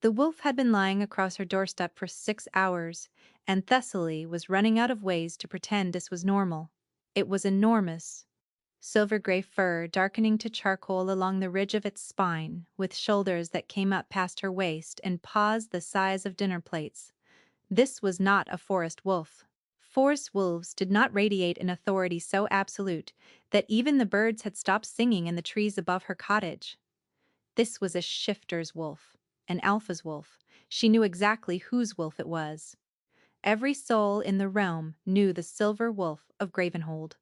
The wolf had been lying across her doorstep for 6 hours, and Thessaly was running out of ways to pretend this was normal. It was enormous. Silver-gray fur darkening to charcoal along the ridge of its spine, with shoulders that came up past her waist and paws the size of dinner plates. This was not a forest wolf. Forest wolves did not radiate an authority so absolute that even the birds had stopped singing in the trees above her cottage. This was a shifter's wolf, an alpha's wolf. She knew exactly whose wolf it was. Every soul in the realm knew the silver wolf of Gravenhold.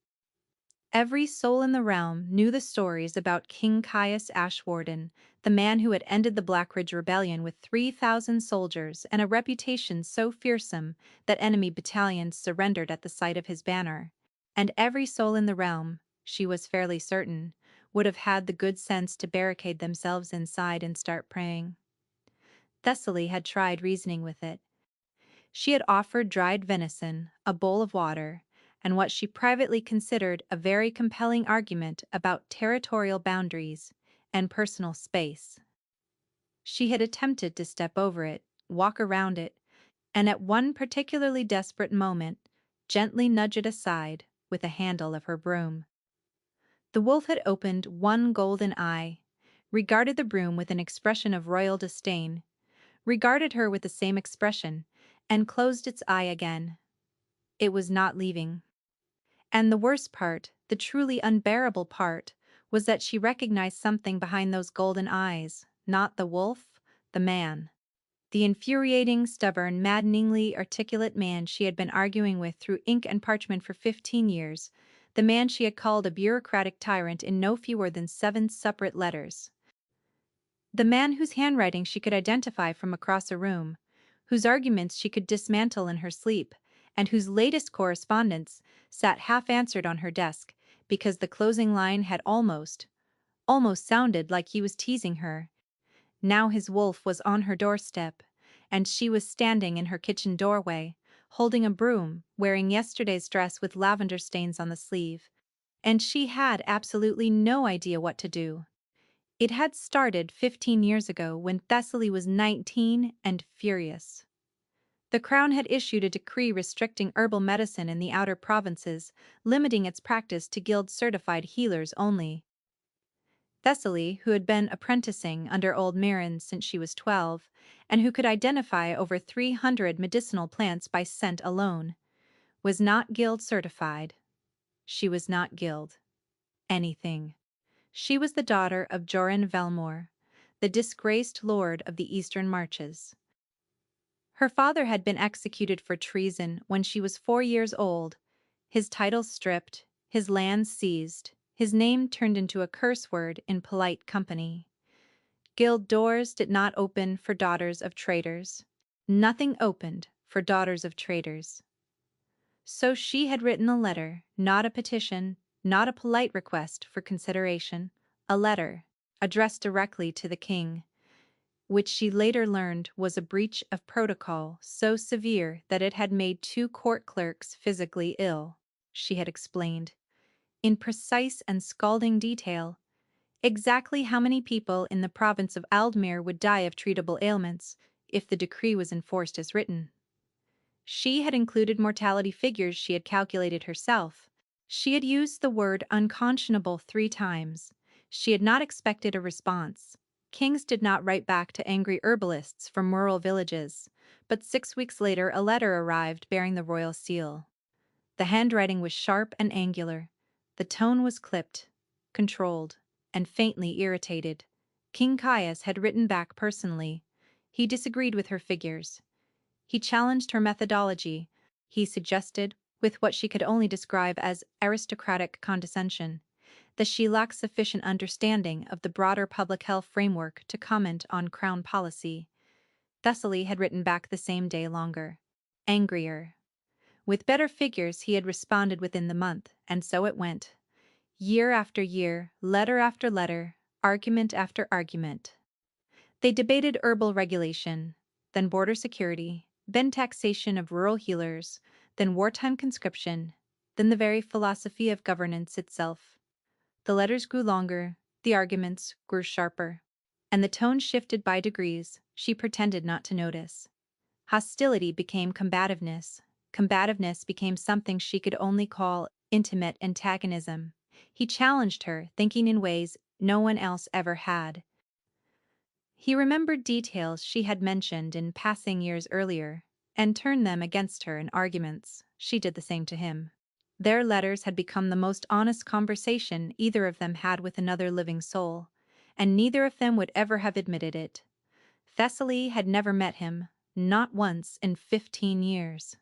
Every soul in the realm knew the stories about King Caius Ashwarden, the man who had ended the Blackridge Rebellion with 3,000 soldiers and a reputation so fearsome that enemy battalions surrendered at the sight of his banner. And every soul in the realm, she was fairly certain, would have had the good sense to barricade themselves inside and start praying. Thessaly had tried reasoning with it. She had offered dried venison, a bowl of water, and what she privately considered a very compelling argument about territorial boundaries and personal space. She had attempted to step over it, walk around it, and at one particularly desperate moment, gently nudge it aside with the handle of her broom. The wolf had opened one golden eye, regarded the broom with an expression of royal disdain, regarded her with the same expression, and closed its eye again. It was not leaving. And the worst part, the truly unbearable part, was that she recognized something behind those golden eyes, not the wolf, the man. The infuriating, stubborn, maddeningly articulate man she had been arguing with through ink and parchment for 15 years, the man she had called a bureaucratic tyrant in no fewer than 7 separate letters. The man whose handwriting she could identify from across a room, whose arguments she could dismantle in her sleep, and whose latest correspondence sat half-answered on her desk because the closing line had almost sounded like he was teasing her. Now his wolf was on her doorstep, and she was standing in her kitchen doorway, holding a broom, wearing yesterday's dress with lavender stains on the sleeve. And she had absolutely no idea what to do. It had started 15 years ago when Thessaly was 19 and furious. The crown had issued a decree restricting herbal medicine in the outer provinces, limiting its practice to guild-certified healers only. Thessaly, who had been apprenticing under old Mirren since she was 12, and who could identify over 300 medicinal plants by scent alone, was not guild-certified. She was not guild. Anything. She was the daughter of Joran Velmore, the disgraced lord of the Eastern Marches. Her father had been executed for treason when she was 4 years old, his titles stripped, his lands seized, his name turned into a curse word in polite company. Guild doors did not open for daughters of traitors. Nothing opened for daughters of traitors. So she had written a letter, not a petition, not a polite request for consideration, a letter, addressed directly to the king, which she later learned was a breach of protocol so severe that it had made 2 court clerks physically ill, she had explained, in precise and scalding detail, exactly how many people in the province of Aldmere would die of treatable ailments if the decree was enforced as written. She had included mortality figures she had calculated herself. She had used the word unconscionable 3 times. She had not expected a response. Kings did not write back to angry herbalists from rural villages, but 6 weeks later a letter arrived bearing the royal seal. The handwriting was sharp and angular. The tone was clipped, controlled, and faintly irritated. King Caius had written back personally. He disagreed with her figures. He challenged her methodology. He suggested, with what she could only describe as aristocratic condescension, that she lacked sufficient understanding of the broader public health framework to comment on crown policy. Thessaly had written back the same day longer, angrier. With better figures he had responded within the month, and so it went. Year after year, letter after letter, argument after argument. They debated herbal regulation, then border security, then taxation of rural healers, then wartime conscription, then the very philosophy of governance itself. The letters grew longer, the arguments grew sharper. and the tone shifted by degrees. She pretended not to notice. Hostility became combativeness. Combativeness became something she could only call intimate antagonism. He challenged her, thinking in ways no one else ever had. He remembered details she had mentioned in passing years earlier, and turned them against her in arguments. She did the same to him. Their letters had become the most honest conversation either of them had with another living soul, and neither of them would ever have admitted it. Thessaly had never met him, not once in 15 years.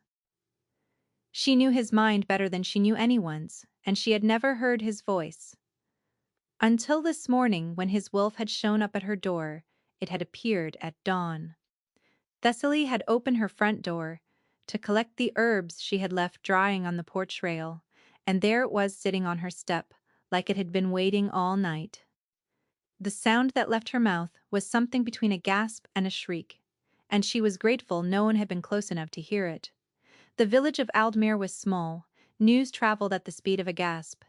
She knew his mind better than she knew anyone's, and she had never heard his voice. Until this morning when his wolf had shown up at her door, it had appeared at dawn. Thessaly had opened her front door to collect the herbs she had left drying on the porch rail, and there it was sitting on her step, like it had been waiting all night. The sound that left her mouth was something between a gasp and a shriek, and she was grateful no one had been close enough to hear it. The village of Aldmere was small. News traveled at the speed of a gasp.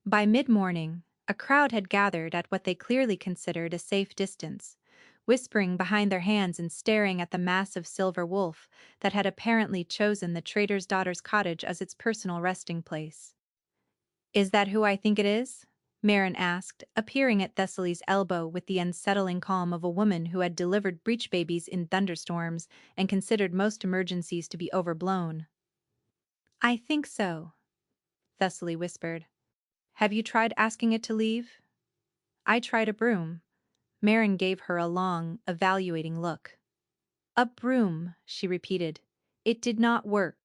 By mid-morning, a crowd had gathered at what they clearly considered a safe distance, whispering behind their hands and staring at the massive silver wolf that had apparently chosen the trader's daughter's cottage as its personal resting place. "Is that who I think it is?" Marin asked, appearing at Thessaly's elbow with the unsettling calm of a woman who had delivered breech babies in thunderstorms and considered most emergencies to be overblown. "I think so," Thessaly whispered. "Have you tried asking it to leave?" "I tried a broom." Marin gave her a long, evaluating look. "A broom," she repeated. "It did not work."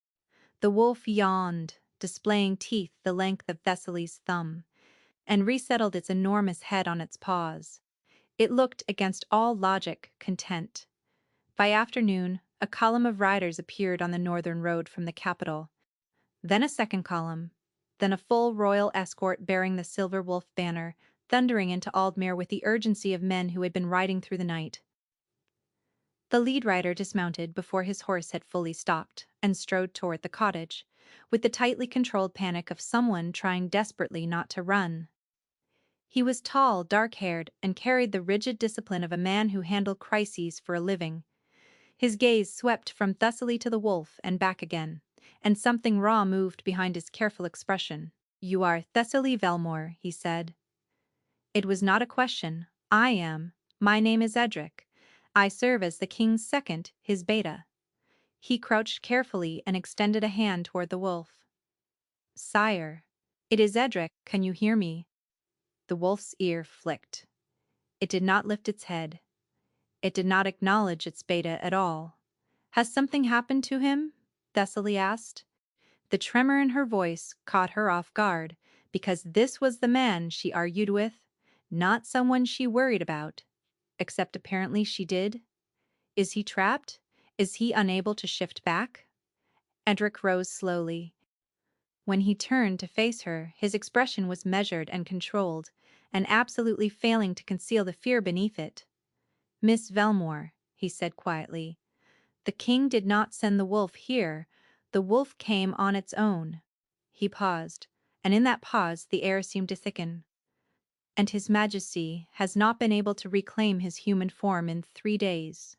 The wolf yawned, displaying teeth the length of Thessaly's thumb, and resettled its enormous head on its paws. It looked, against all logic, content. By afternoon, a column of riders appeared on the northern road from the capital. Then a second column, then a full royal escort bearing the silver wolf banner, thundering into Aldmere with the urgency of men who had been riding through the night. The lead rider dismounted before his horse had fully stopped and strode toward the cottage, with the tightly controlled panic of someone trying desperately not to run. He was tall, dark-haired, and carried the rigid discipline of a man who handled crises for a living. His gaze swept from Thessaly to the wolf and back again, and something raw moved behind his careful expression. "You are Thessaly Velmore," he said. It was not a question. "I am. My name is Edric. I serve as the king's second, his beta." He crouched carefully and extended a hand toward the wolf. "Sire, it is Edric. Can you hear me?" The wolf's ear flicked. It did not lift its head. It did not acknowledge its beta at all. "Has something happened to him?" Thessaly asked. The tremor in her voice caught her off guard, because this was the man she argued with, not someone she worried about. Except apparently she did. "Is he trapped? Is he unable to shift back?" Edric rose slowly. When he turned to face her, his expression was measured and controlled, and absolutely failing to conceal the fear beneath it. "Miss Velmore," he said quietly, "the king did not send the wolf here. The wolf came on its own." He paused, and in that pause the air seemed to thicken. "And His Majesty has not been able to reclaim his human form in 3 days."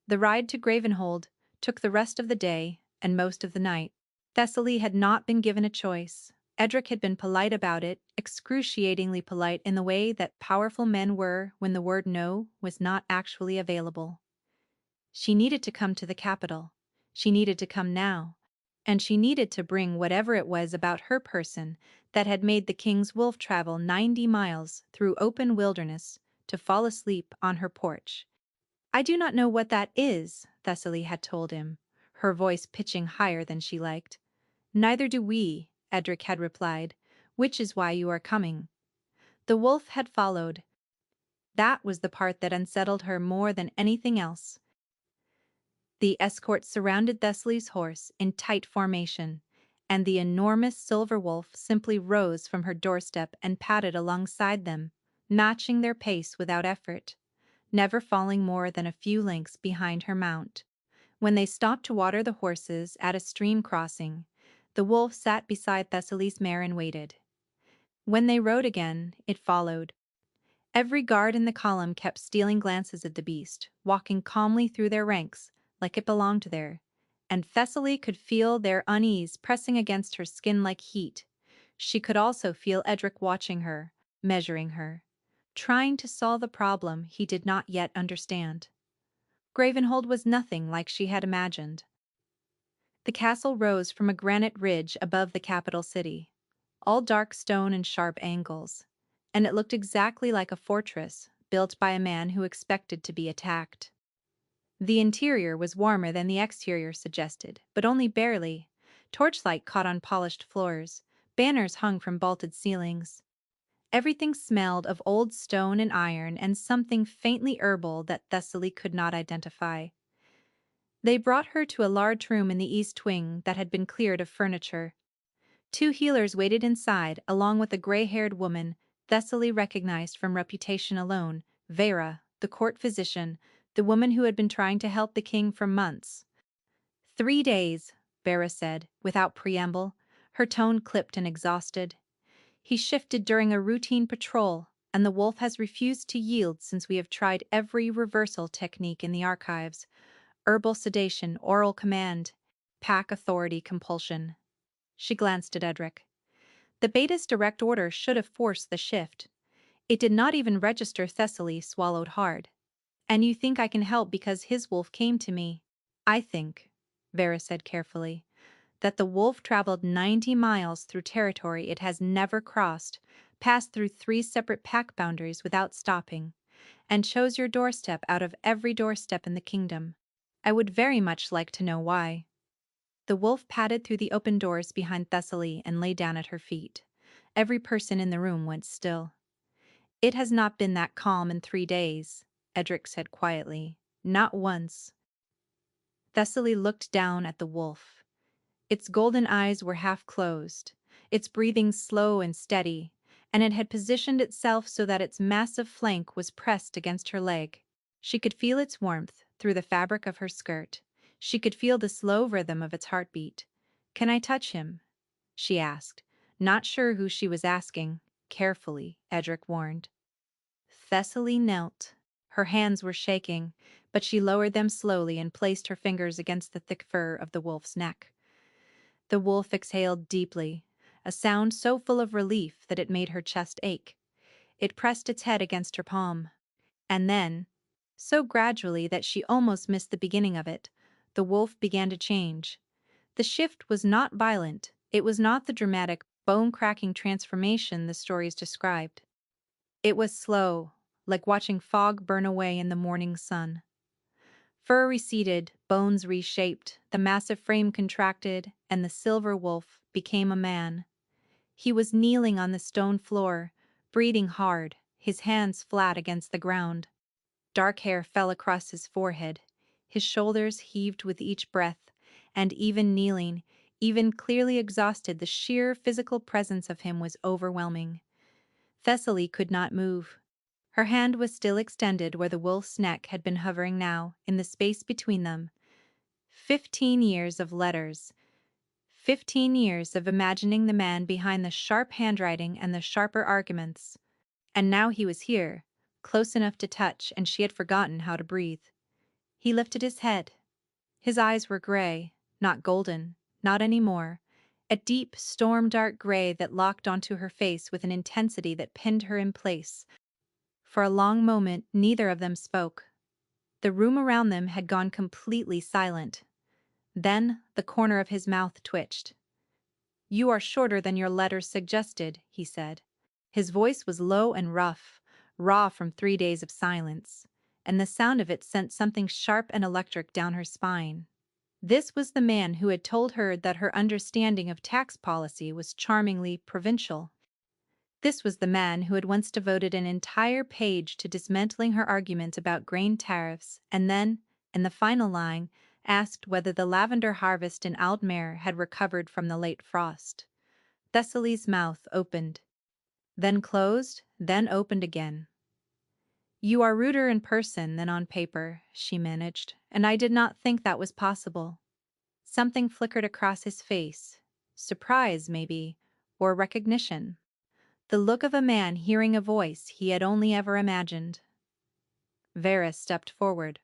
The ride to Gravenhold took the rest of the day and most of the night. Thessaly had not been given a choice. Edric had been polite about it, excruciatingly polite in the way that powerful men were when the word no was not actually available. She needed to come to the capital. She needed to come now. And she needed to bring whatever it was about her person that had made the king's wolf travel 90 miles through open wilderness to fall asleep on her porch. "I do not know what that is," Thessaly had told him, her voice pitching higher than she liked. "Neither do we," Edric had replied, "which is why you are coming." The wolf had followed. That was the part that unsettled her more than anything else. The escort surrounded Thessaly's horse in tight formation, and the enormous silver wolf simply rose from her doorstep and padded alongside them, matching their pace without effort, never falling more than a few lengths behind her mount. When they stopped to water the horses at a stream crossing, the wolf sat beside Thessaly's mare and waited. When they rode again, it followed. Every guard in the column kept stealing glances at the beast, walking calmly through their ranks, like it belonged there. And Thessaly could feel their unease pressing against her skin like heat. She could also feel Edric watching her, measuring her, trying to solve the problem he did not yet understand. Gravenhold was nothing like she had imagined. The castle rose from a granite ridge above the capital city, all dark stone and sharp angles, and it looked exactly like a fortress built by a man who expected to be attacked. The interior was warmer than the exterior suggested, but only barely. Torchlight caught on polished floors, banners hung from vaulted ceilings. Everything smelled of old stone and iron and something faintly herbal that Thessaly could not identify. They brought her to a large room in the east wing that had been cleared of furniture. Two healers waited inside, along with a gray-haired woman Thessaly recognized from reputation alone, Vera, the court physician, the woman who had been trying to help the king for months. 3 days, Vera said, without preamble, her tone clipped and exhausted. He shifted during a routine patrol, and the wolf has refused to yield since we have tried every reversal technique in the archives. Herbal sedation, oral command, pack authority compulsion. She glanced at Edric. The beta's direct order should have forced the shift. It did not even register. Thessaly swallowed hard. And you think I can help because his wolf came to me? I think, Vera said carefully, that the wolf traveled 90 miles through territory it has never crossed, passed through 3 separate pack boundaries without stopping, and chose your doorstep out of every doorstep in the kingdom. I would very much like to know why. The wolf padded through the open doors behind Thessaly and lay down at her feet. Every person in the room went still. It has not been that calm in 3 days, Edric said quietly. Not once. Thessaly looked down at the wolf. Its golden eyes were half closed, its breathing slow and steady, and it had positioned itself so that its massive flank was pressed against her leg. She could feel its warmth through the fabric of her skirt. She could feel the slow rhythm of its heartbeat. "Can I touch him?" she asked, not sure who she was asking. Carefully, Edric warned. Thessaly knelt. Her hands were shaking, but she lowered them slowly and placed her fingers against the thick fur of the wolf's neck. The wolf exhaled deeply, a sound so full of relief that it made her chest ache. It pressed its head against her palm. And then, so gradually that she almost missed the beginning of it, the wolf began to change. The shift was not violent. It was not the dramatic, bone-cracking transformation the stories described. It was slow, like watching fog burn away in the morning sun. Fur receded, bones reshaped, the massive frame contracted, and the silver wolf became a man. He was kneeling on the stone floor, breathing hard, his hands flat against the ground. Dark hair fell across his forehead. His shoulders heaved with each breath, and even kneeling, even clearly exhausted, the sheer physical presence of him was overwhelming. Thessaly could not move. Her hand was still extended where the wolf's neck had been hovering now, in the space between them. 15 years of letters. 15 years of imagining the man behind the sharp handwriting and the sharper arguments. And now he was here, close enough to touch, and she had forgotten how to breathe. He lifted his head. His eyes were gray, not golden, not anymore. A deep, storm-dark gray that locked onto her face with an intensity that pinned her in place. For a long moment, neither of them spoke. The room around them had gone completely silent. Then the corner of his mouth twitched. "You are shorter than your letters suggested," he said. His voice was low and rough, raw from 3 days of silence, and the sound of it sent something sharp and electric down her spine. This was the man who had told her that her understanding of tax policy was charmingly provincial. This was the man who had once devoted an entire page to dismantling her argument about grain tariffs and then, in the final line, asked whether the lavender harvest in Aldmere had recovered from the late frost. Thessaly's mouth opened, then closed, then opened again. "You are ruder in person than on paper," she managed, "and I did not think that was possible." Something flickered across his face. Surprise, maybe, or recognition. the look of a man hearing a voice he had only ever imagined. Varys stepped forward.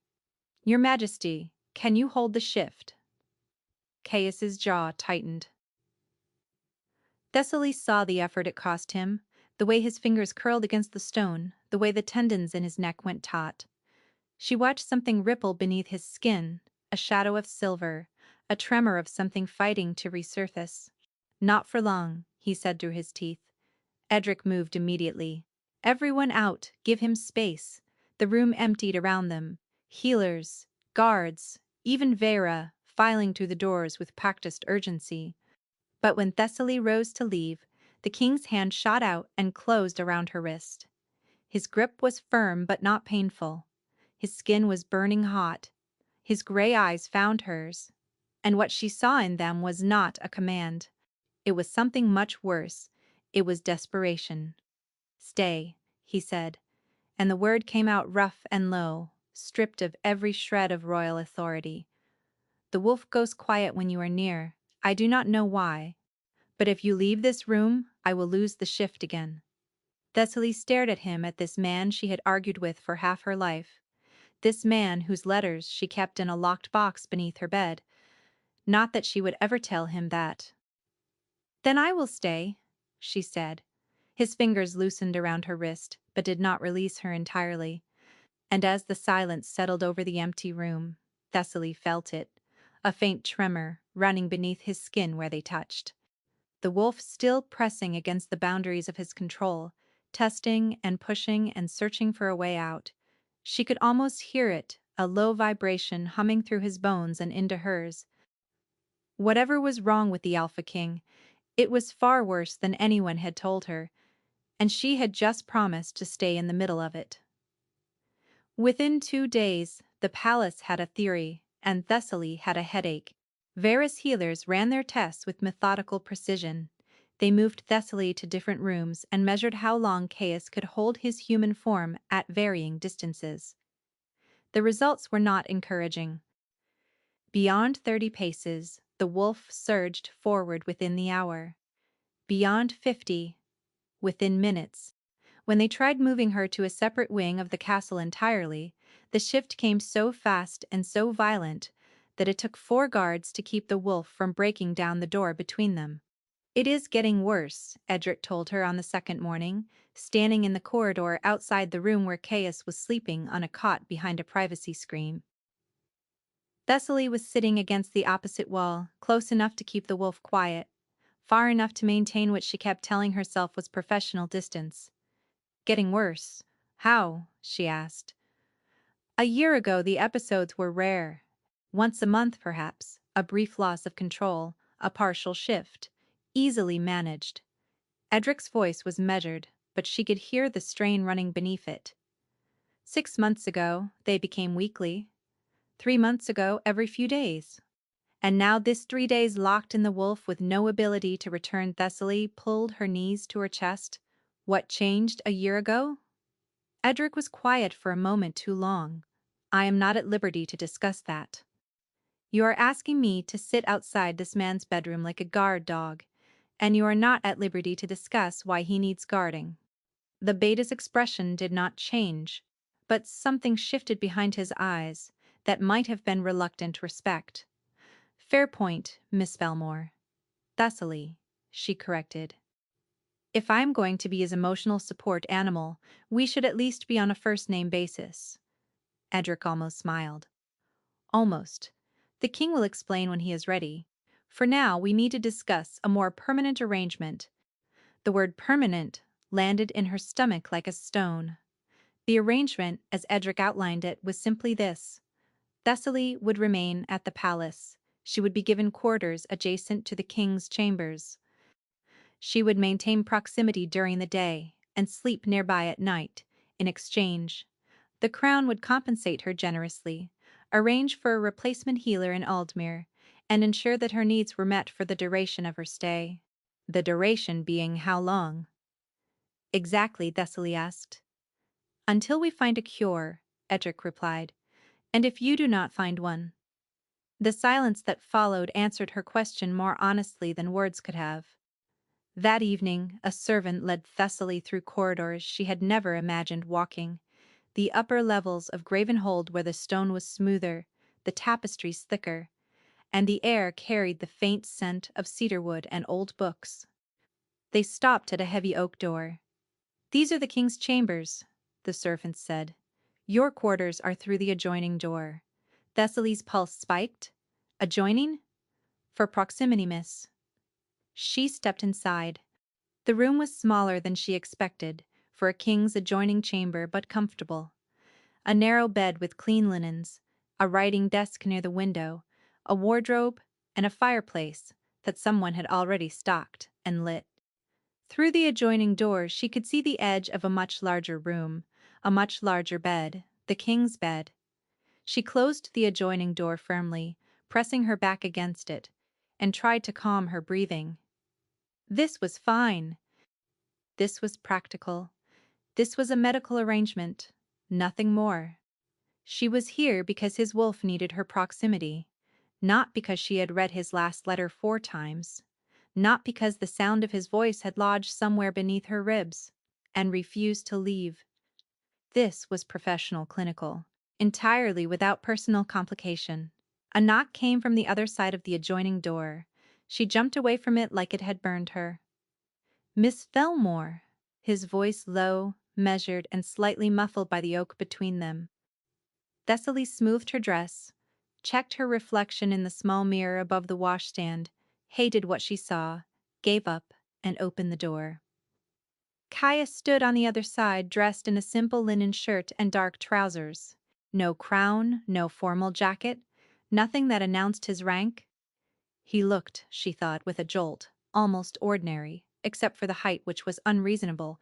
"Your Majesty, can you hold the shift?" Caius's jaw tightened. Thessaly saw the effort it cost him, the way his fingers curled against the stone, the way the tendons in his neck went taut. She watched something ripple beneath his skin, a shadow of silver, a tremor of something fighting to resurface. "Not for long," he said through his teeth. Edric moved immediately. "Everyone out, give him space." The room emptied around them. Healers, guards, even Vera, filing through the doors with practiced urgency. But when Thessaly rose to leave, the king's hand shot out and closed around her wrist. His grip was firm but not painful. His skin was burning hot. His gray eyes found hers. And what she saw in them was not a command. It was something much worse. It was desperation. "Stay," he said, and the word came out rough and low, stripped of every shred of royal authority. "The wolf goes quiet when you are near. I do not know why. But if you leave this room, I will lose the shift again." Thessaly stared at him, at this man she had argued with for half her life. This man whose letters she kept in a locked box beneath her bed. Not that she would ever tell him that. "Then I will stay," she said. His fingers loosened around her wrist, but did not release her entirely. And as the silence settled over the empty room, Thessaly felt it, a faint tremor running beneath his skin where they touched. The wolf still pressing against the boundaries of his control, testing and pushing and searching for a way out. She could almost hear it, a low vibration humming through his bones and into hers. Whatever was wrong with the Alpha King, it was far worse than anyone had told her, and she had just promised to stay in the middle of it. Within 2 days, the palace had a theory, and Thessaly had a headache. Varys healers ran their tests with methodical precision. They moved Thessaly to different rooms and measured how long Caius could hold his human form at varying distances. The results were not encouraging. Beyond 30 paces, the wolf surged forward within the hour. Beyond 50, within minutes. When they tried moving her to a separate wing of the castle entirely, the shift came so fast and so violent that it took 4 guards to keep the wolf from breaking down the door between them. "It is getting worse," Edric told her on the second morning, standing in the corridor outside the room where Caius was sleeping on a cot behind a privacy screen. Thessaly was sitting against the opposite wall, close enough to keep the wolf quiet, far enough to maintain what she kept telling herself was professional distance. "Getting worse? How?" she asked. "A year ago the episodes were rare. Once a month perhaps, a brief loss of control, a partial shift, easily managed." Edric's voice was measured, but she could hear the strain running beneath it. "6 months ago, they became weekly. 3 months ago, every few days. And now this 3 days locked in the wolf with no ability to return." Thessaly pulled her knees to her chest. "What changed a year ago?" Edric was quiet for a moment too long. "I am not at liberty to discuss that." "You are asking me to sit outside this man's bedroom like a guard dog, and you are not at liberty to discuss why he needs guarding." The beta's expression did not change, but something shifted behind his eyes that might have been reluctant respect. "Fair point, Miss Belmore." "Thessaly," she corrected. "If I am going to be his emotional support animal, we should at least be on a first-name basis." Edric almost smiled. "Almost. The king will explain when he is ready. For now, we need to discuss a more permanent arrangement." The word permanent landed in her stomach like a stone. The arrangement, as Edric outlined it, was simply this. Thessaly would remain at the palace. She would be given quarters adjacent to the king's chambers. She would maintain proximity during the day and sleep nearby at night. In exchange, the crown would compensate her generously, arrange for a replacement healer in Aldmere, and ensure that her needs were met for the duration of her stay. The duration being how long? "Exactly," Thessaly asked. "Until we find a cure," Edric replied. "And if you do not find one?" The silence that followed answered her question more honestly than words could have. That evening, a servant led Thessaly through corridors she had never imagined walking. The upper levels of Gravenhold where the stone was smoother, the tapestries thicker, and the air carried the faint scent of cedarwood and old books. They stopped at a heavy oak door. "These are the king's chambers," the servant said. "Your quarters are through the adjoining door." Thessaly's pulse spiked. "Adjoining?" "For proximity, miss." She stepped inside. The room was smaller than she expected, for a king's adjoining chamber, but comfortable. A narrow bed with clean linens, a writing desk near the window, a wardrobe, and a fireplace that someone had already stocked and lit. Through the adjoining door she could see the edge of a much larger room, a much larger bed, the king's bed. She closed the adjoining door firmly, pressing her back against it, and tried to calm her breathing. This was fine. This was practical. This was a medical arrangement. Nothing more. She was here because his wolf needed her proximity, not because she had read his last letter 4 times, not because the sound of his voice had lodged somewhere beneath her ribs and refused to leave. This was professional clinical, entirely without personal complication. A knock came from the other side of the adjoining door. She jumped away from it like it had burned her. "Miss Fillmore," his voice low, measured, and slightly muffled by the oak between them. Thessaly smoothed her dress, checked her reflection in the small mirror above the washstand, hated what she saw, gave up, and opened the door. Caius stood on the other side, dressed in a simple linen shirt and dark trousers. No crown, no formal jacket, nothing that announced his rank. He looked, she thought with a jolt, almost ordinary, except for the height which was unreasonable,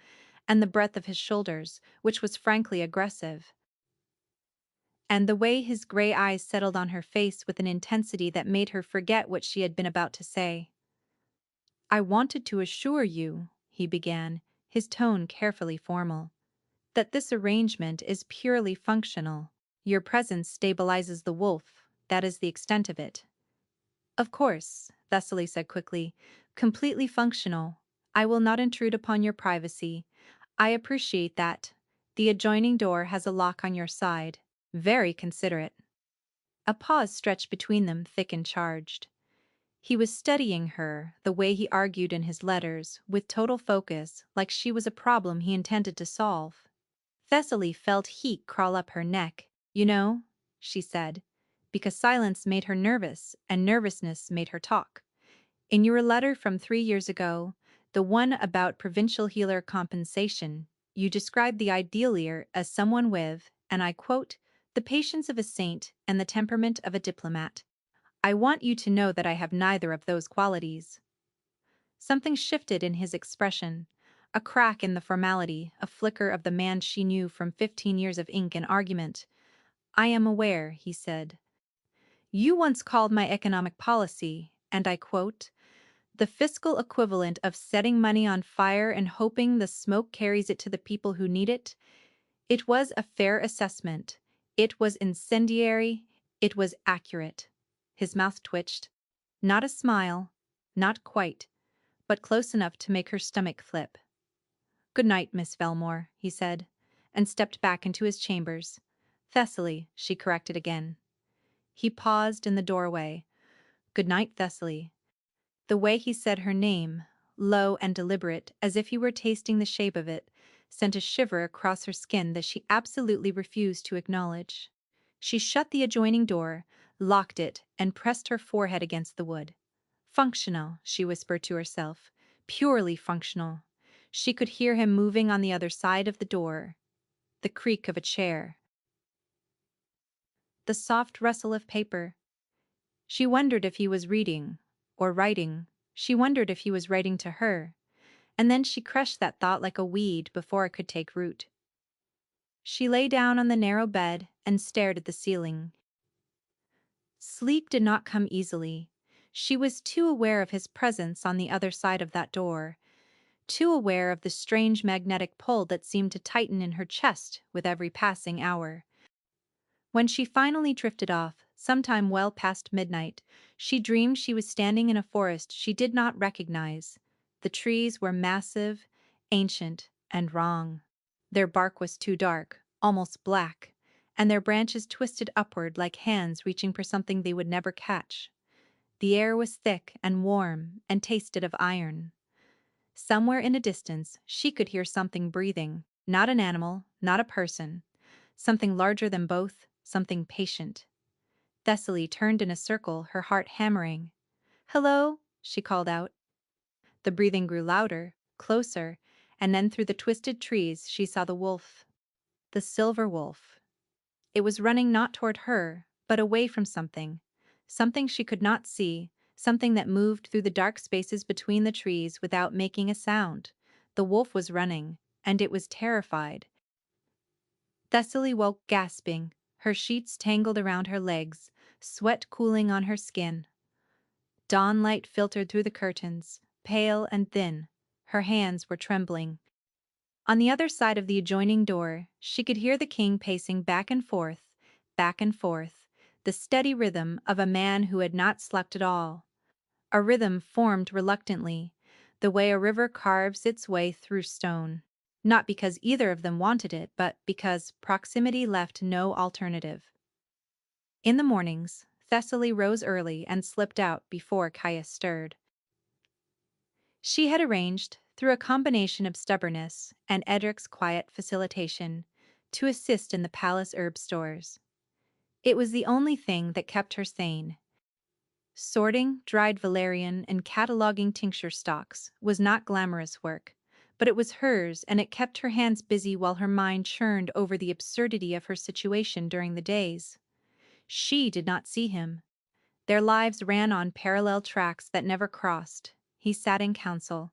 and the breadth of his shoulders, which was frankly aggressive, and the way his gray eyes settled on her face with an intensity that made her forget what she had been about to say. "I wanted to assure you," he began, his tone carefully formal, "that this arrangement is purely functional. Your presence stabilizes the wolf, that is the extent of it." "Of course," Thessaly said quickly, "completely functional. I will not intrude upon your privacy. I appreciate that. The adjoining door has a lock on your side. Very considerate." A pause stretched between them, thick and charged. He was studying her, the way he argued in his letters, with total focus, like she was a problem he intended to solve. Thessaly felt heat crawl up her neck. "You know," she said, because silence made her nervous, and nervousness made her talk. "In your letter from 3 years ago, the one about provincial healer compensation, you described the idealer as someone with, and I quote, the patience of a saint and the temperament of a diplomat. I want you to know that I have neither of those qualities." Something shifted in his expression, a crack in the formality, a flicker of the man she knew from 15 years of ink and argument. "I am aware," he said. "You once called my economic policy, and I quote, the fiscal equivalent of setting money on fire and hoping the smoke carries it to the people who need it. It was a fair assessment. It was incendiary. It was accurate." His mouth twitched. Not a smile, not quite, but close enough to make her stomach flip. "Good night, Miss Fillmore," he said, and stepped back into his chambers. "Thessaly," she corrected again. He paused in the doorway. "Good night, Thessaly." The way he said her name, low and deliberate, as if he were tasting the shape of it, sent a shiver across her skin that she absolutely refused to acknowledge. She shut the adjoining door, locked it, and pressed her forehead against the wood. "Functional," she whispered to herself. "Purely functional." She could hear him moving on the other side of the door. The creak of a chair. The soft rustle of paper. She wondered if he was reading, or writing. She wondered if he was writing to her. And then she crushed that thought like a weed before it could take root. She lay down on the narrow bed and stared at the ceiling. Sleep did not come easily. She was too aware of his presence on the other side of that door, too aware of the strange magnetic pull that seemed to tighten in her chest with every passing hour. When she finally drifted off, sometime well past midnight, she dreamed she was standing in a forest she did not recognize. The trees were massive, ancient, and wrong. Their bark was too dark, almost black, and their branches twisted upward like hands reaching for something they would never catch. The air was thick and warm and tasted of iron. Somewhere in a distance, she could hear something breathing, not an animal, not a person, something larger than both, something patient. Thessaly turned in a circle, her heart hammering. "Hello," she called out. The breathing grew louder, closer, and then through the twisted trees she saw the wolf. The silver wolf. It was running not toward her, but away from something. Something she could not see, something that moved through the dark spaces between the trees without making a sound. The wolf was running, and it was terrified. Thessaly woke gasping, her sheets tangled around her legs, sweat cooling on her skin. Dawnlight filtered through the curtains, pale and thin. Her hands were trembling. On the other side of the adjoining door, she could hear the king pacing back and forth, the steady rhythm of a man who had not slept at all. A rhythm formed reluctantly, the way a river carves its way through stone. Not because either of them wanted it, but because proximity left no alternative. In the mornings, Thessaly rose early and slipped out before Caius stirred. She had arranged, through a combination of stubbornness and Edric's quiet facilitation, to assist in the palace herb stores. It was the only thing that kept her sane. Sorting dried valerian and cataloging tincture stocks was not glamorous work, but it was hers, and it kept her hands busy while her mind churned over the absurdity of her situation during the days. She did not see him. Their lives ran on parallel tracks that never crossed. He sat in council.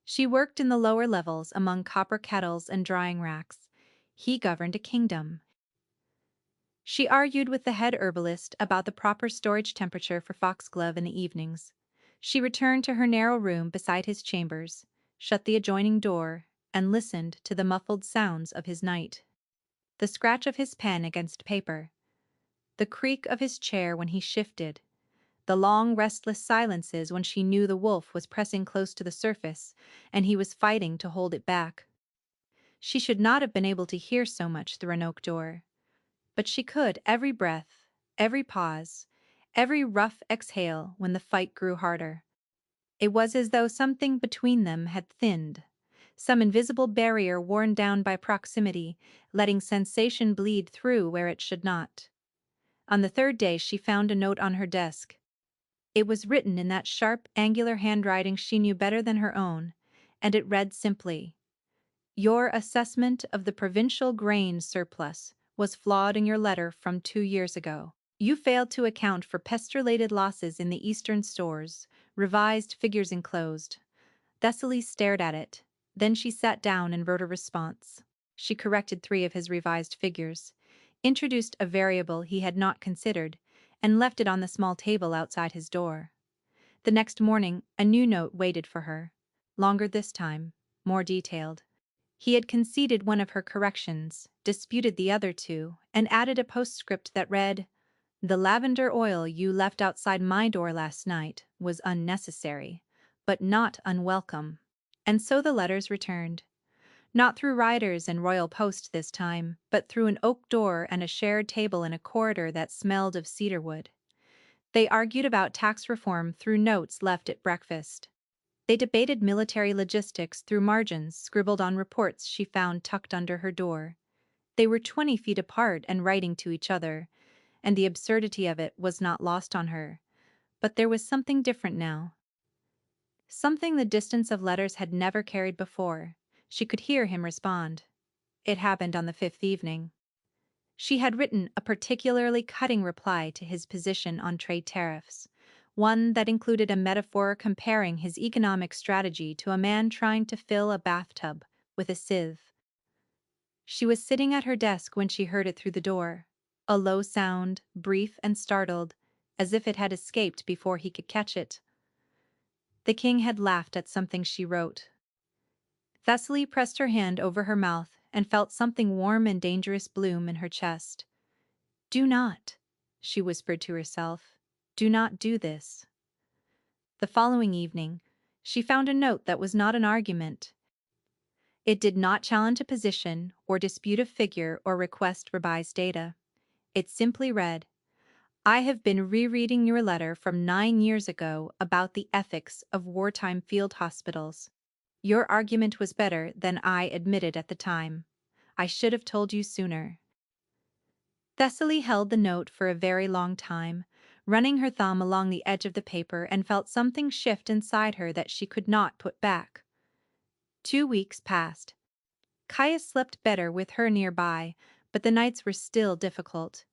She worked in the lower levels among copper kettles and drying racks. He governed a kingdom. She argued with the head herbalist about the proper storage temperature for foxglove in the evenings. She returned to her narrow room beside his chambers, shut the adjoining door, and listened to the muffled sounds of his night. The scratch of his pen against paper, the creak of his chair when he shifted, the long restless silences when she knew the wolf was pressing close to the surface and he was fighting to hold it back. She should not have been able to hear so much through an oak door. But she could every breath, every pause, every rough exhale when the fight grew harder. It was as though something between them had thinned, some invisible barrier worn down by proximity, letting sensation bleed through where it should not. On the third day she found a note on her desk. It was written in that sharp, angular handwriting she knew better than her own, and it read simply, "Your assessment of the provincial grain surplus was flawed in your letter from 2 years ago. You failed to account for pest-related losses in the eastern stores, revised figures enclosed." Thessaly stared at it. Then she sat down and wrote a response. She corrected 3 of his revised figures, introduced a variable he had not considered, and left it on the small table outside his door. The next morning, a new note waited for her. Longer this time, more detailed. He had conceded one of her corrections, disputed the other 2, and added a postscript that read, "The lavender oil you left outside my door last night was unnecessary, but not unwelcome." And so the letters returned. Not through riders and royal post this time, but through an oak door and a shared table in a corridor that smelled of cedarwood. They argued about tax reform through notes left at breakfast. They debated military logistics through margins scribbled on reports she found tucked under her door. They were 20 feet apart and writing to each other, and the absurdity of it was not lost on her. But there was something different now. Something the distance of letters had never carried before. She could hear him respond. It happened on the 5th evening. She had written a particularly cutting reply to his position on trade tariffs, one that included a metaphor comparing his economic strategy to a man trying to fill a bathtub with a sieve. She was sitting at her desk when she heard it through the door, a low sound, brief and startled, as if it had escaped before he could catch it. The king had laughed at something she wrote. Thessaly pressed her hand over her mouth and felt something warm and dangerous bloom in her chest. "Do not," she whispered to herself. "Do not do this." The following evening, She found a note that was not an argument. It did not challenge a position or dispute a figure or request revised data. It simply read, "I have been rereading your letter from 9 years ago about the ethics of wartime field hospitals. Your argument was better than I admitted at the time. I should have told you sooner." Thessaly held the note for a very long time, running her thumb along the edge of the paper, and felt something shift inside her that she could not put back. 2 weeks passed. Caius slept better with her nearby, but the nights were still difficult.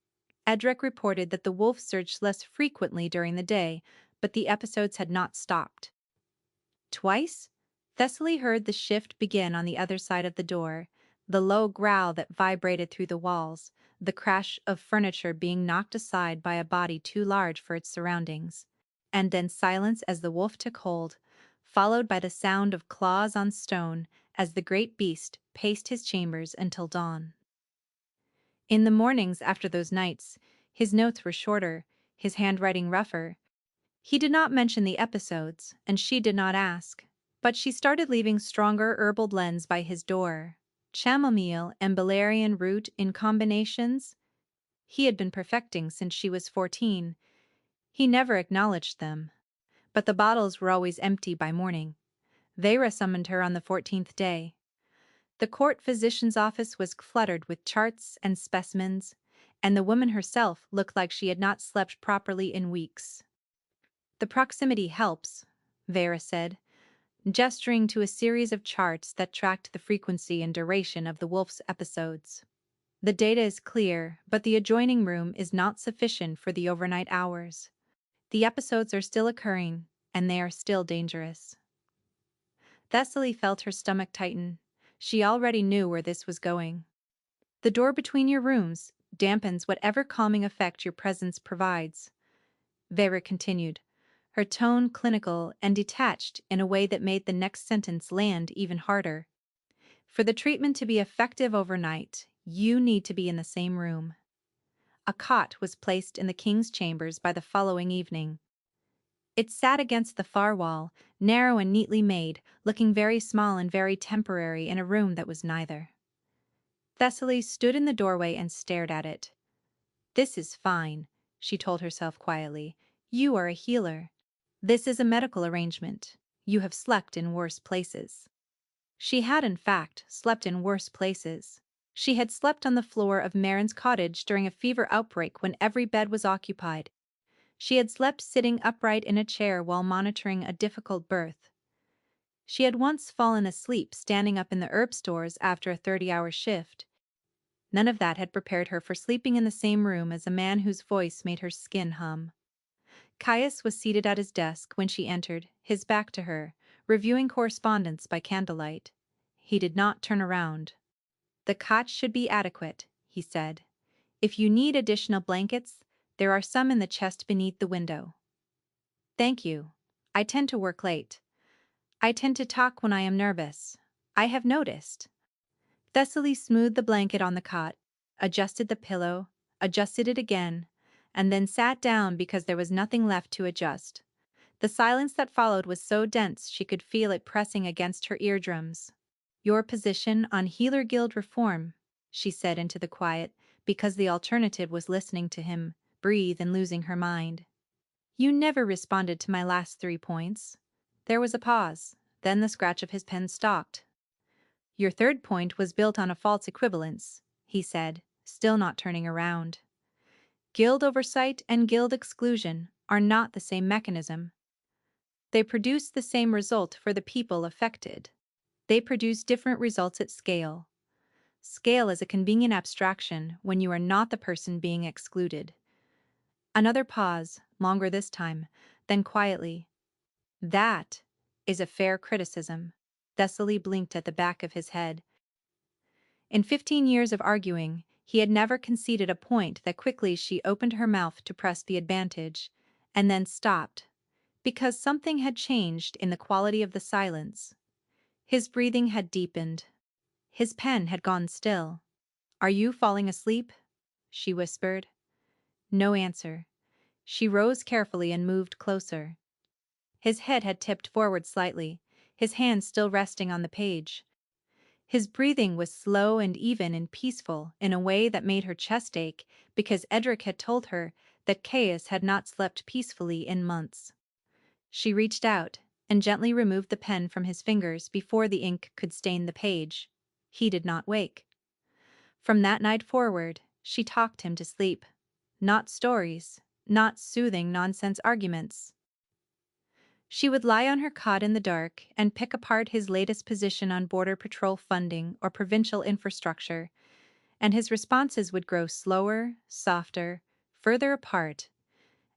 Edric reported that the wolf surged less frequently during the day, but the episodes had not stopped. Twice, Thessaly heard the shift begin on the other side of the door, the low growl that vibrated through the walls, the crash of furniture being knocked aside by a body too large for its surroundings, and then silence as the wolf took hold, followed by the sound of claws on stone as the great beast paced his chambers until dawn. In the mornings after those nights, his notes were shorter, his handwriting rougher. He did not mention the episodes, and she did not ask. But she started leaving stronger herbal blends by his door. Chamomile and valerian root in combinations he had been perfecting since she was 14. He never acknowledged them. But the bottles were always empty by morning. Vera summoned her on the 14th day. The court physician's office was cluttered with charts and specimens, and the woman herself looked like she had not slept properly in weeks. "The proximity helps," Vera said, gesturing to a series of charts that tracked the frequency and duration of the wolf's episodes. "The data is clear, but the adjoining room is not sufficient for the overnight hours. The episodes are still occurring, and they are still dangerous." Thessaly felt her stomach tighten. She already knew where this was going. "The door between your rooms dampens whatever calming effect your presence provides," Vera continued, her tone clinical and detached in a way that made the next sentence land even harder. "For the treatment to be effective overnight, you need to be in the same room." A cot was placed in the king's chambers by the following evening. It sat against the far wall, narrow and neatly made, looking very small and very temporary in a room that was neither. Thessaly stood in the doorway and stared at it. "This is fine," she told herself quietly. "You are a healer. This is a medical arrangement. You have slept in worse places." She had, in fact, slept in worse places. She had slept on the floor of Marin's cottage during a fever outbreak when every bed was occupied. She had slept sitting upright in a chair while monitoring a difficult birth. She had once fallen asleep standing up in the herb stores after a 30-hour shift. None of that had prepared her for sleeping in the same room as a man whose voice made her skin hum. Caius was seated at his desk when she entered, his back to her, reviewing correspondence by candlelight. He did not turn around. "The cot should be adequate," he said. "If you need additional blankets, there are some in the chest beneath the window." "Thank you. I tend to work late. I tend to talk when I am nervous. I have noticed." Thessaly smoothed the blanket on the cot, adjusted the pillow, adjusted it again, and then sat down because there was nothing left to adjust. The silence that followed was so dense she could feel it pressing against her eardrums. "Your position on Healer Guild reform," she said into the quiet, because the alternative was listening to him, breathe and losing her mind. "You never responded to my last 3 points." There was a pause, then the scratch of his pen stopped. "Your third point was built on a false equivalence," he said, still not turning around. "Guild oversight and guild exclusion are not the same mechanism. They produce the same result for the people affected. They produce different results at scale. Scale is a convenient abstraction when you are not the person being excluded." Another pause, longer this time, then quietly, "That is a fair criticism." Thessaly blinked at the back of his head. In 15 years of arguing, he had never conceded a point that quickly she opened her mouth to press the advantage, and then stopped, because something had changed in the quality of the silence. His breathing had deepened. His pen had gone still. "Are you falling asleep?" she whispered. No answer. She rose carefully and moved closer. His head had tipped forward slightly, his hands still resting on the page. His breathing was slow and even and peaceful in a way that made her chest ache because Edric had told her that Caius had not slept peacefully in months. She reached out and gently removed the pen from his fingers before the ink could stain the page. He did not wake. From that night forward, she talked him to sleep. Not stories, not soothing nonsense arguments. She would lie on her cot in the dark and pick apart his latest position on Border Patrol funding or provincial infrastructure, and his responses would grow slower, softer, further apart,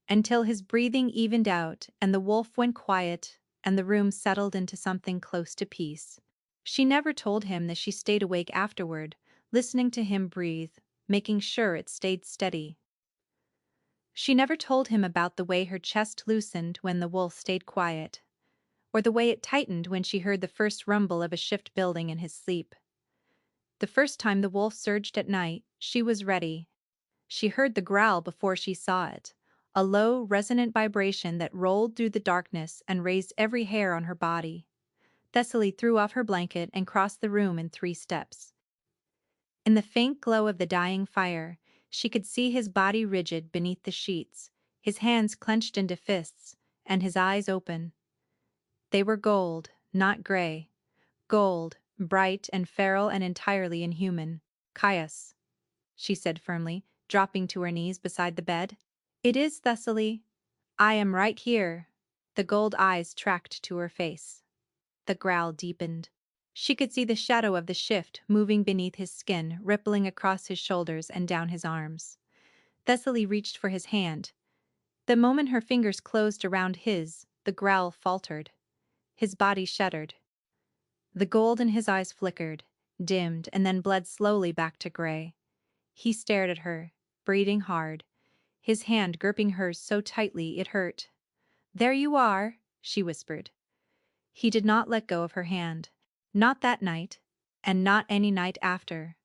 until his breathing evened out and the wolf went quiet and the room settled into something close to peace. She never told him that she stayed awake afterward, listening to him breathe, making sure it stayed steady. She never told him about the way her chest loosened when the wolf stayed quiet, or the way it tightened when she heard the first rumble of a shift building in his sleep. The first time the wolf surged at night, she was ready. She heard the growl before she saw it, a low, resonant vibration that rolled through the darkness and raised every hair on her body. Thessaly threw off her blanket and crossed the room in 3 steps. In the faint glow of the dying fire, she could see his body rigid beneath the sheets, his hands clenched into fists, and his eyes open. They were gold, not gray. Gold, bright and feral and entirely inhuman. "Caius," she said firmly, dropping to her knees beside the bed. "It is, Thessaly. I am right here." The gold eyes tracked to her face. The growl deepened. She could see the shadow of the shift moving beneath his skin, rippling across his shoulders and down his arms. Thessaly reached for his hand. The moment her fingers closed around his, the growl faltered. His body shuddered. The gold in his eyes flickered, dimmed, and then bled slowly back to gray. He stared at her, breathing hard, his hand gripping hers so tightly it hurt. "There you are," she whispered. He did not let go of her hand. Not that night, and not any night after.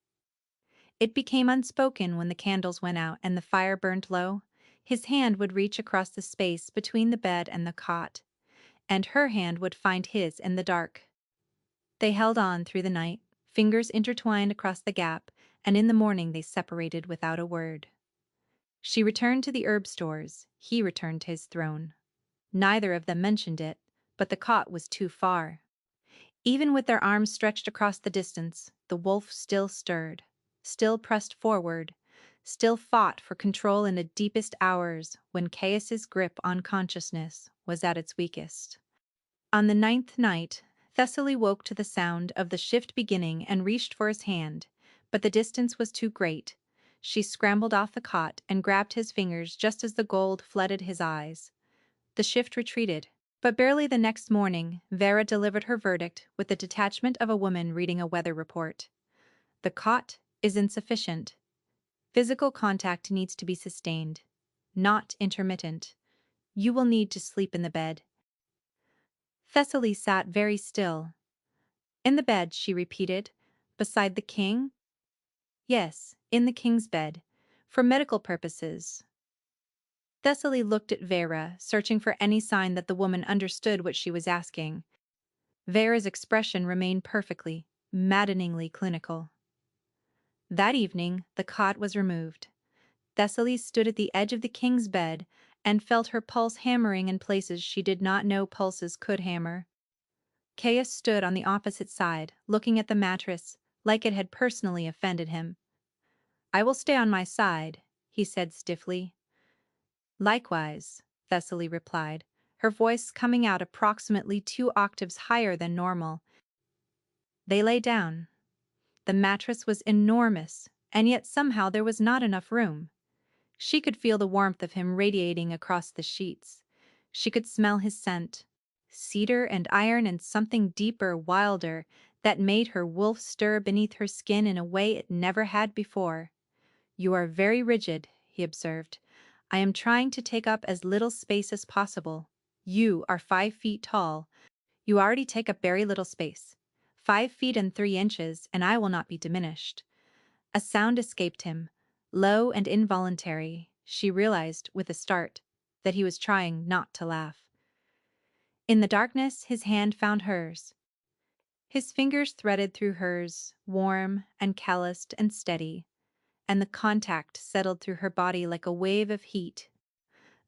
It became unspoken when the candles went out and the fire burned low. His hand would reach across the space between the bed and the cot, and her hand would find his in the dark. They held on through the night, fingers intertwined across the gap, and in the morning they separated without a word. She returned to the herb stores, he returned to his throne. Neither of them mentioned it, but the cot was too far. Even with their arms stretched across the distance, the wolf still stirred, still pressed forward, still fought for control in the deepest hours when Caius's grip on consciousness was at its weakest. On the 9th night, Thessaly woke to the sound of the shift beginning and reached for his hand, but the distance was too great. She scrambled off the cot and grabbed his fingers just as the gold flooded his eyes. The shift retreated, but barely the next morning, Vera delivered her verdict with the detachment of a woman reading a weather report. "The cot is insufficient. Physical contact needs to be sustained, not intermittent. You will need to sleep in the bed." Thessaly sat very still. "In the bed," she repeated. "Beside the king?" "Yes, in the king's bed. For medical purposes." Thessaly looked at Vera, searching for any sign that the woman understood what she was asking. Vera's expression remained perfectly, maddeningly clinical. That evening, the cot was removed. Thessaly stood at the edge of the king's bed and felt her pulse hammering in places she did not know pulses could hammer. Caius stood on the opposite side, looking at the mattress, like it had personally offended him. "I will stay on my side," he said stiffly. "Likewise," Thessaly replied, her voice coming out approximately 2 octaves higher than normal. They lay down. The mattress was enormous, and yet somehow there was not enough room. She could feel the warmth of him radiating across the sheets. She could smell his scent, cedar and iron and something deeper, wilder, that made her wolf stir beneath her skin in a way it never had before. "You are very rigid," he observed. "I am trying to take up as little space as possible. You are 5 feet tall. You already take up very little space. 5 feet and 3 inches, and I will not be diminished." A sound escaped him, low and involuntary. She realized, with a start, that he was trying not to laugh. In the darkness, his hand found hers. His fingers threaded through hers, warm and calloused and steady, and the contact settled through her body like a wave of heat.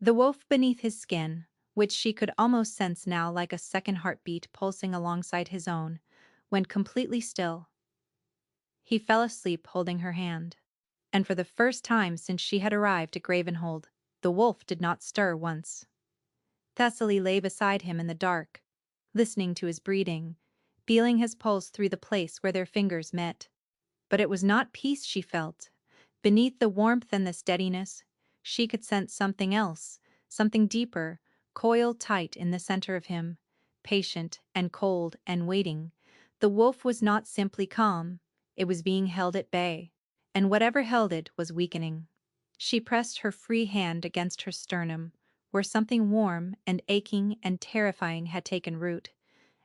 The wolf beneath his skin, which she could almost sense now like a second heartbeat pulsing alongside his own, went completely still. He fell asleep holding her hand. And for the first time since she had arrived at Gravenhold, the wolf did not stir once. Thessaly lay beside him in the dark, listening to his breathing, feeling his pulse through the place where their fingers met. But it was not peace she felt. Beneath the warmth and the steadiness, she could sense something else, something deeper, coiled tight in the center of him, patient and cold and waiting. The wolf was not simply calm, it was being held at bay, and whatever held it was weakening. She pressed her free hand against her sternum, where something warm and aching and terrifying had taken root,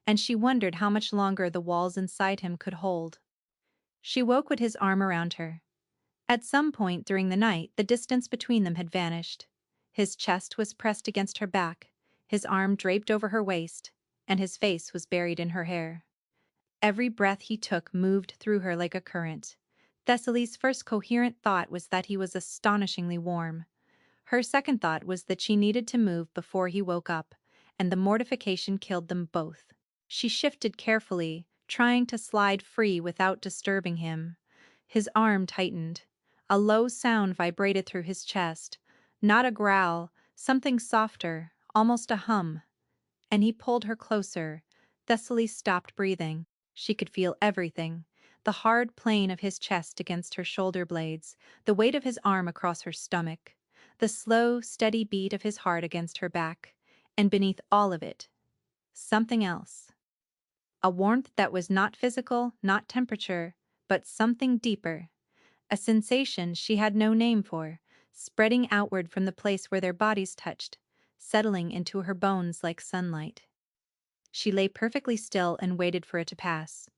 and she wondered how much longer the walls inside him could hold. She woke with his arm around her. At some point during the night, the distance between them had vanished. His chest was pressed against her back, his arm draped over her waist, and his face was buried in her hair. Every breath he took moved through her like a current. Thessaly's first coherent thought was that he was astonishingly warm. Her second thought was that she needed to move before he woke up, and the mortification killed them both. She shifted carefully, trying to slide free without disturbing him. His arm tightened. A low sound vibrated through his chest. Not a growl, something softer, almost a hum. And he pulled her closer. Thessaly stopped breathing. She could feel everything. The hard plane of his chest against her shoulder blades, the weight of his arm across her stomach, the slow, steady beat of his heart against her back, and beneath all of it, something else. A warmth that was not physical, not temperature, but something deeper. A sensation she had no name for, spreading outward from the place where their bodies touched, settling into her bones like sunlight. She lay perfectly still and waited for it to pass.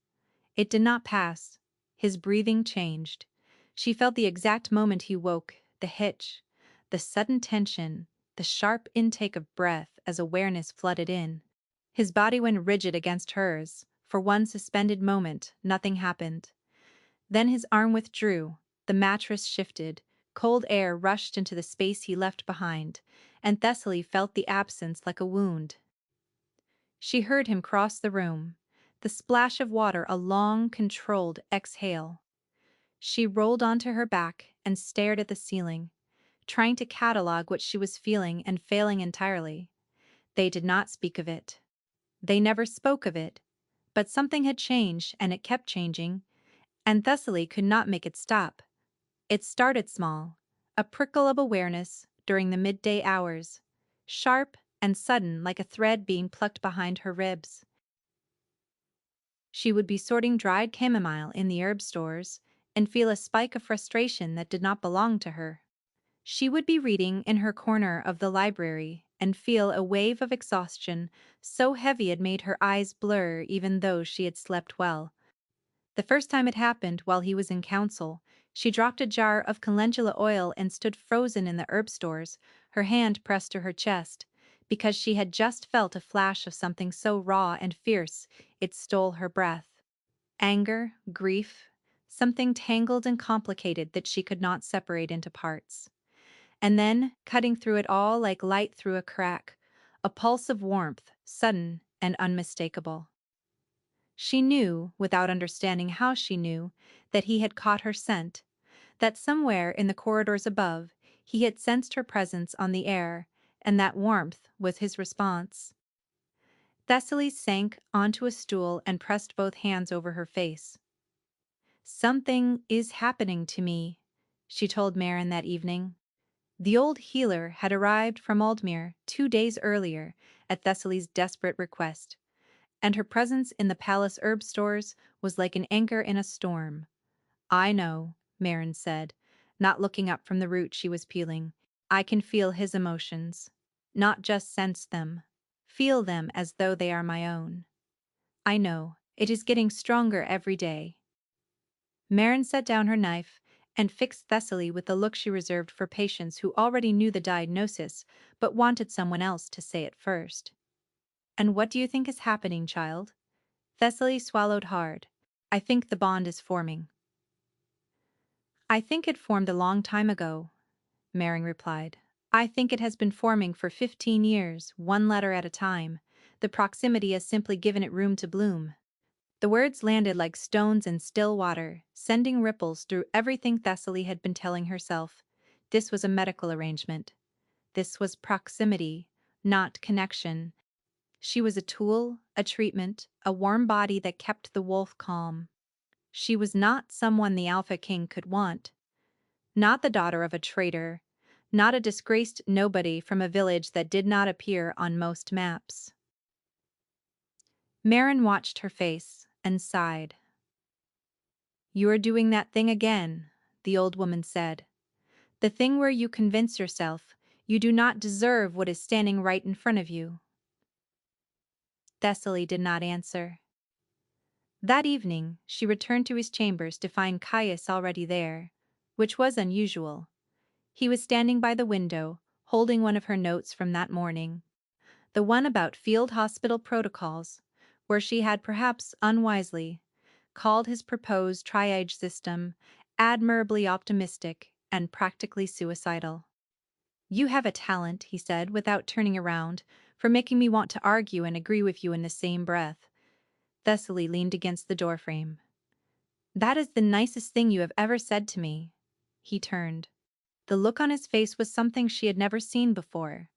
It did not pass. His breathing changed. She felt the exact moment he woke, the hitch, the sudden tension, the sharp intake of breath as awareness flooded in. His body went rigid against hers. For one suspended moment, nothing happened. Then his arm withdrew, the mattress shifted, cold air rushed into the space he left behind, and Thessaly felt the absence like a wound. She heard him cross the room, the splash of water a long, controlled exhale. She rolled onto her back and stared at the ceiling, trying to catalog what she was feeling and failing entirely. They did not speak of it. They never spoke of it, but something had changed and it kept changing, and Thessaly could not make it stop. It started small, a prickle of awareness during the midday hours, sharp and sudden like a thread being plucked behind her ribs. She would be sorting dried chamomile in the herb stores and feel a spike of frustration that did not belong to her. She would be reading in her corner of the library and feel a wave of exhaustion so heavy it made her eyes blur even though she had slept well. The first time it happened while he was in council, she dropped a jar of calendula oil and stood frozen in the herb stores, her hand pressed to her chest, because she had just felt a flash of something so raw and fierce it stole her breath. Anger, grief, something tangled and complicated that she could not separate into parts. And then, cutting through it all like light through a crack, a pulse of warmth, sudden and unmistakable. She knew, without understanding how she knew, that he had caught her scent, that somewhere in the corridors above he had sensed her presence on the air, and that warmth was his response. Thessaly sank onto a stool and pressed both hands over her face. "Something is happening to me," she told Marin that evening. The old healer had arrived from Aldmere 2 days earlier at Thessaly's desperate request, and her presence in the palace herb stores was like an anchor in a storm. "I know," Marin said, not looking up from the root she was peeling. "I can feel his emotions. Not just sense them. Feel them as though they are my own. I know, it is getting stronger every day." Marin set down her knife and fixed Thessaly with the look she reserved for patients who already knew the diagnosis but wanted someone else to say it first. And what do you think is happening, child? Thessaly swallowed hard. I think the bond is forming. I think it formed a long time ago, Mering replied. I think it has been forming for 15 years, one letter at a time. The proximity has simply given it room to bloom. The words landed like stones in still water, sending ripples through everything Thessaly had been telling herself. This was a medical arrangement. This was proximity, not connection. She was a tool, a treatment, a warm body that kept the wolf calm. She was not someone the Alpha King could want. Not the daughter of a traitor. Not a disgraced nobody from a village that did not appear on most maps. Marin watched her face and sighed. You are doing that thing again, the old woman said. The thing where you convince yourself you do not deserve what is standing right in front of you. Thessaly did not answer. That evening, she returned to his chambers to find Caius already there, which was unusual. He was standing by the window, holding one of her notes from that morning, the one about field hospital protocols, where she had perhaps unwisely called his proposed triage system admirably optimistic and practically suicidal. You have a talent, he said, without turning around, for making me want to argue and agree with you in the same breath. Thessaly leaned against the doorframe. That is the nicest thing you have ever said to me. He turned. The look on his face was something she had never seen before.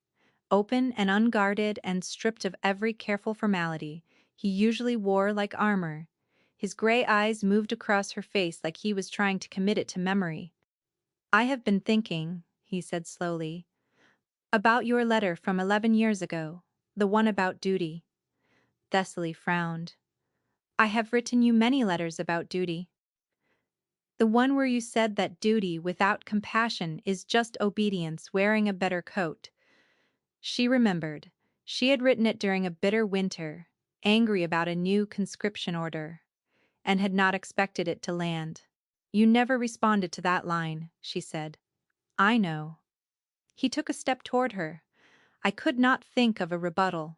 Open and unguarded and stripped of every careful formality he usually wore like armor. His gray eyes moved across her face like he was trying to commit it to memory. I have been thinking, he said slowly, about your letter from 11 years ago, the one about duty. Thessaly frowned. I have written you many letters about duty. The one where you said that duty without compassion is just obedience wearing a better coat. She remembered. She had written it during a bitter winter, angry about a new conscription order, and had not expected it to land. You never responded to that line, she said. I know. He took a step toward her. I could not think of a rebuttal.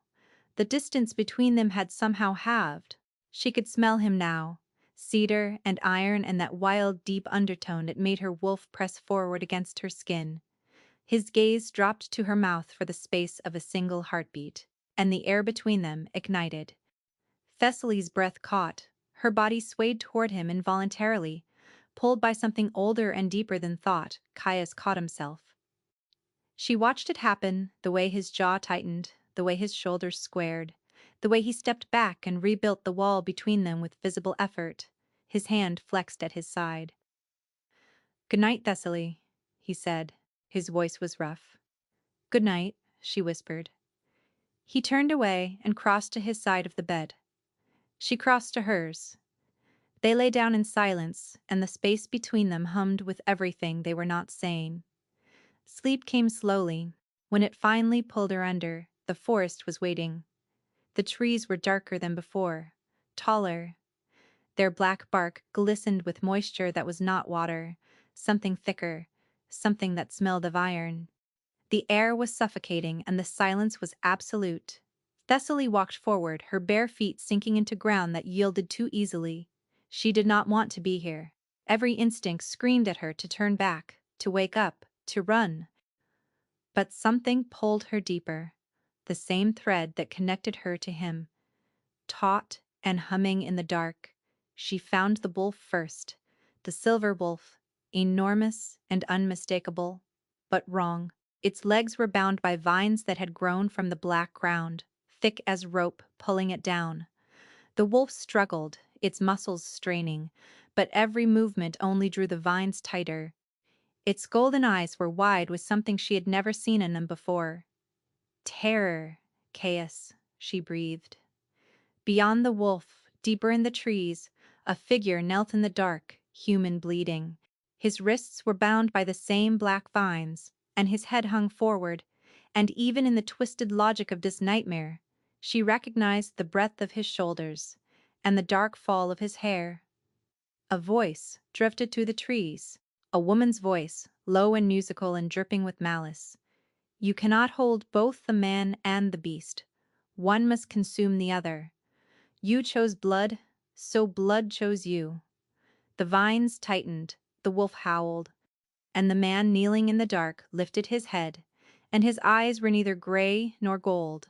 The distance between them had somehow halved. She could smell him now, cedar and iron and that wild, deep undertone that made her wolf press forward against her skin. His gaze dropped to her mouth for the space of a single heartbeat, and the air between them ignited. Thessaly's breath caught. Her body swayed toward him involuntarily. Pulled by something older and deeper than thought, Caius caught himself. She watched it happen, the way his jaw tightened, the way his shoulders squared, the way he stepped back and rebuilt the wall between them with visible effort. His hand flexed at his side. "Good night, Thessaly," he said. His voice was rough. "Good night," she whispered. He turned away and crossed to his side of the bed. She crossed to hers. They lay down in silence, and the space between them hummed with everything they were not saying. Sleep came slowly. When it finally pulled her under, the forest was waiting. The trees were darker than before, taller. Their black bark glistened with moisture that was not water, something thicker, something that smelled of iron. The air was suffocating and the silence was absolute. Thessaly walked forward, her bare feet sinking into ground that yielded too easily. She did not want to be here. Every instinct screamed at her to turn back, to wake up, to run. But something pulled her deeper, the same thread that connected her to him. Taut and humming in the dark, she found the wolf first, the silver wolf, enormous and unmistakable, but wrong. Its legs were bound by vines that had grown from the black ground, thick as rope, pulling it down. The wolf struggled, its muscles straining, but every movement only drew the vines tighter. Its golden eyes were wide with something she had never seen in them before. Terror, Caius, she breathed. Beyond the wolf, deeper in the trees, a figure knelt in the dark, human bleeding. His wrists were bound by the same black vines, and his head hung forward, and even in the twisted logic of this nightmare, she recognized the breadth of his shoulders, and the dark fall of his hair. A voice drifted through the trees, a woman's voice, low and musical and dripping with malice. You cannot hold both the man and the beast. One must consume the other. You chose blood, so blood chose you. The vines tightened, the wolf howled, and the man kneeling in the dark lifted his head, and his eyes were neither gray nor gold,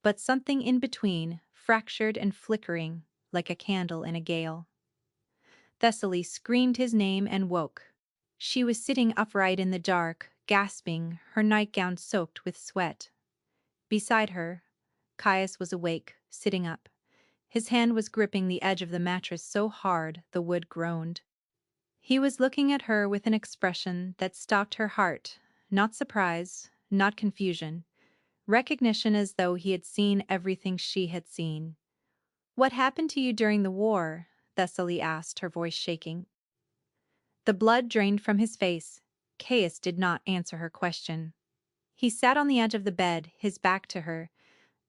but something in between, fractured and flickering, like a candle in a gale. Thessaly screamed his name and woke. She was sitting upright in the dark, gasping, her nightgown soaked with sweat. Beside her, Caius was awake, sitting up. His hand was gripping the edge of the mattress so hard the wood groaned. He was looking at her with an expression that stopped her heart, not surprise, not confusion, recognition as though he had seen everything she had seen. "What happened to you during the war?" Thessaly asked, her voice shaking. The blood drained from his face. Caius did not answer her question. He sat on the edge of the bed, his back to her,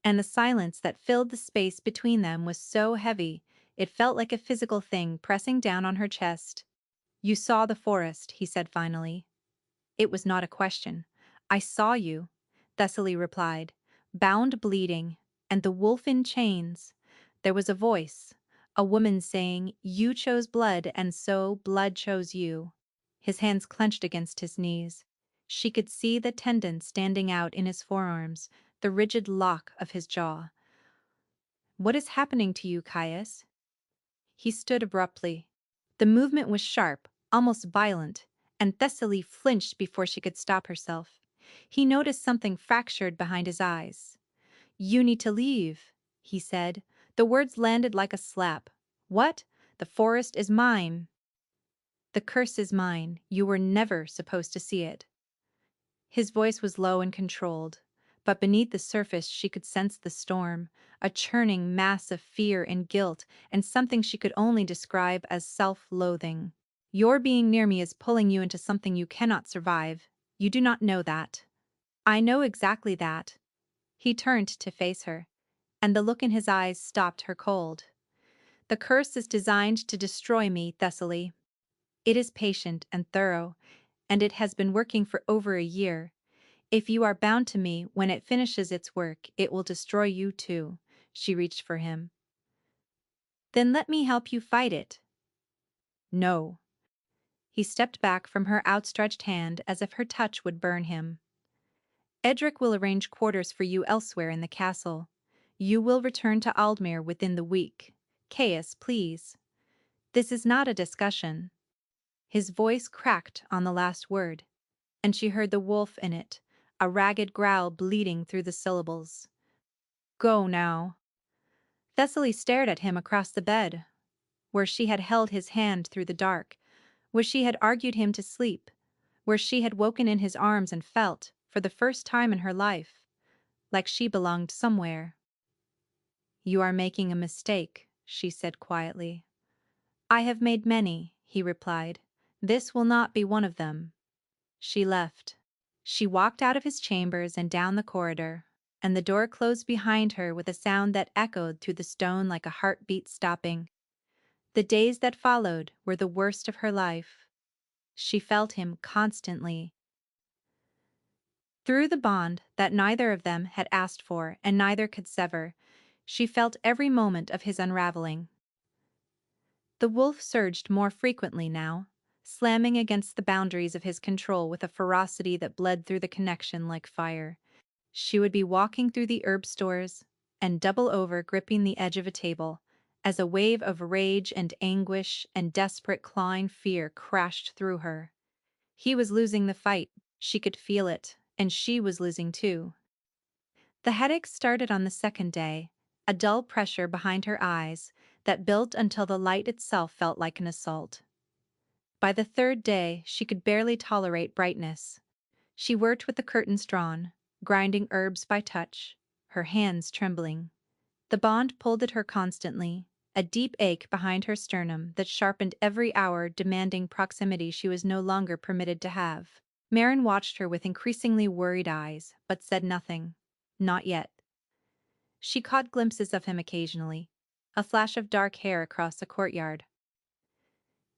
and the silence that filled the space between them was so heavy it felt like a physical thing pressing down on her chest. "You saw the forest," he said finally. It was not a question. "I saw you," Thessaly replied, "bound bleeding, and the wolf in chains." There was a voice, a woman saying, "You chose blood, and so blood chose you." His hands clenched against his knees. She could see the tendon standing out in his forearms, the rigid lock of his jaw. "What is happening to you, Caius?" He stood abruptly. The movement was sharp, almost violent, and Thessaly flinched before she could stop herself. He noticed something fractured behind his eyes. "You need to leave," he said. The words landed like a slap. "What? The forest is mine." "The curse is mine. You were never supposed to see it." His voice was low and controlled, but beneath the surface she could sense the storm, a churning mass of fear and guilt, and something she could only describe as self-loathing. "Your being near me is pulling you into something you cannot survive. You do not know that." "I know exactly that." He turned to face her, and the look in his eyes stopped her cold. "The curse is designed to destroy me, Thessaly. It is patient and thorough, and it has been working for over a year. If you are bound to me, when it finishes its work, it will destroy you too." She reached for him. "Then let me help you fight it." "No." He stepped back from her outstretched hand as if her touch would burn him. "Edric will arrange quarters for you elsewhere in the castle. You will return to Aldmere within the week. Caius, please. This is not a discussion." His voice cracked on the last word, and she heard the wolf in it, a ragged growl bleeding through the syllables. "Go now." Thessaly stared at him across the bed, where she had held his hand through the dark, where she had argued him to sleep, where she had woken in his arms and felt, for the first time in her life, like she belonged somewhere. "You are making a mistake," she said quietly. "I have made many," he replied. "This will not be one of them." She left. She walked out of his chambers and down the corridor, and the door closed behind her with a sound that echoed through the stone like a heartbeat stopping. The days that followed were the worst of her life. She felt him constantly. Through the bond that neither of them had asked for and neither could sever, she felt every moment of his unraveling. The wolf surged more frequently now, slamming against the boundaries of his control with a ferocity that bled through the connection like fire. She would be walking through the herb stores and double over gripping the edge of a table as a wave of rage and anguish and desperate clawing fear crashed through her. He was losing the fight. She could feel it, and she was losing too. The headache started on the second day, a dull pressure behind her eyes that built until the light itself felt like an assault. By the third day, she could barely tolerate brightness. She worked with the curtains drawn, grinding herbs by touch, her hands trembling. The bond pulled at her constantly, a deep ache behind her sternum that sharpened every hour, demanding proximity she was no longer permitted to have. Marin watched her with increasingly worried eyes, but said nothing. Not yet. She caught glimpses of him occasionally, a flash of dark hair across the courtyard.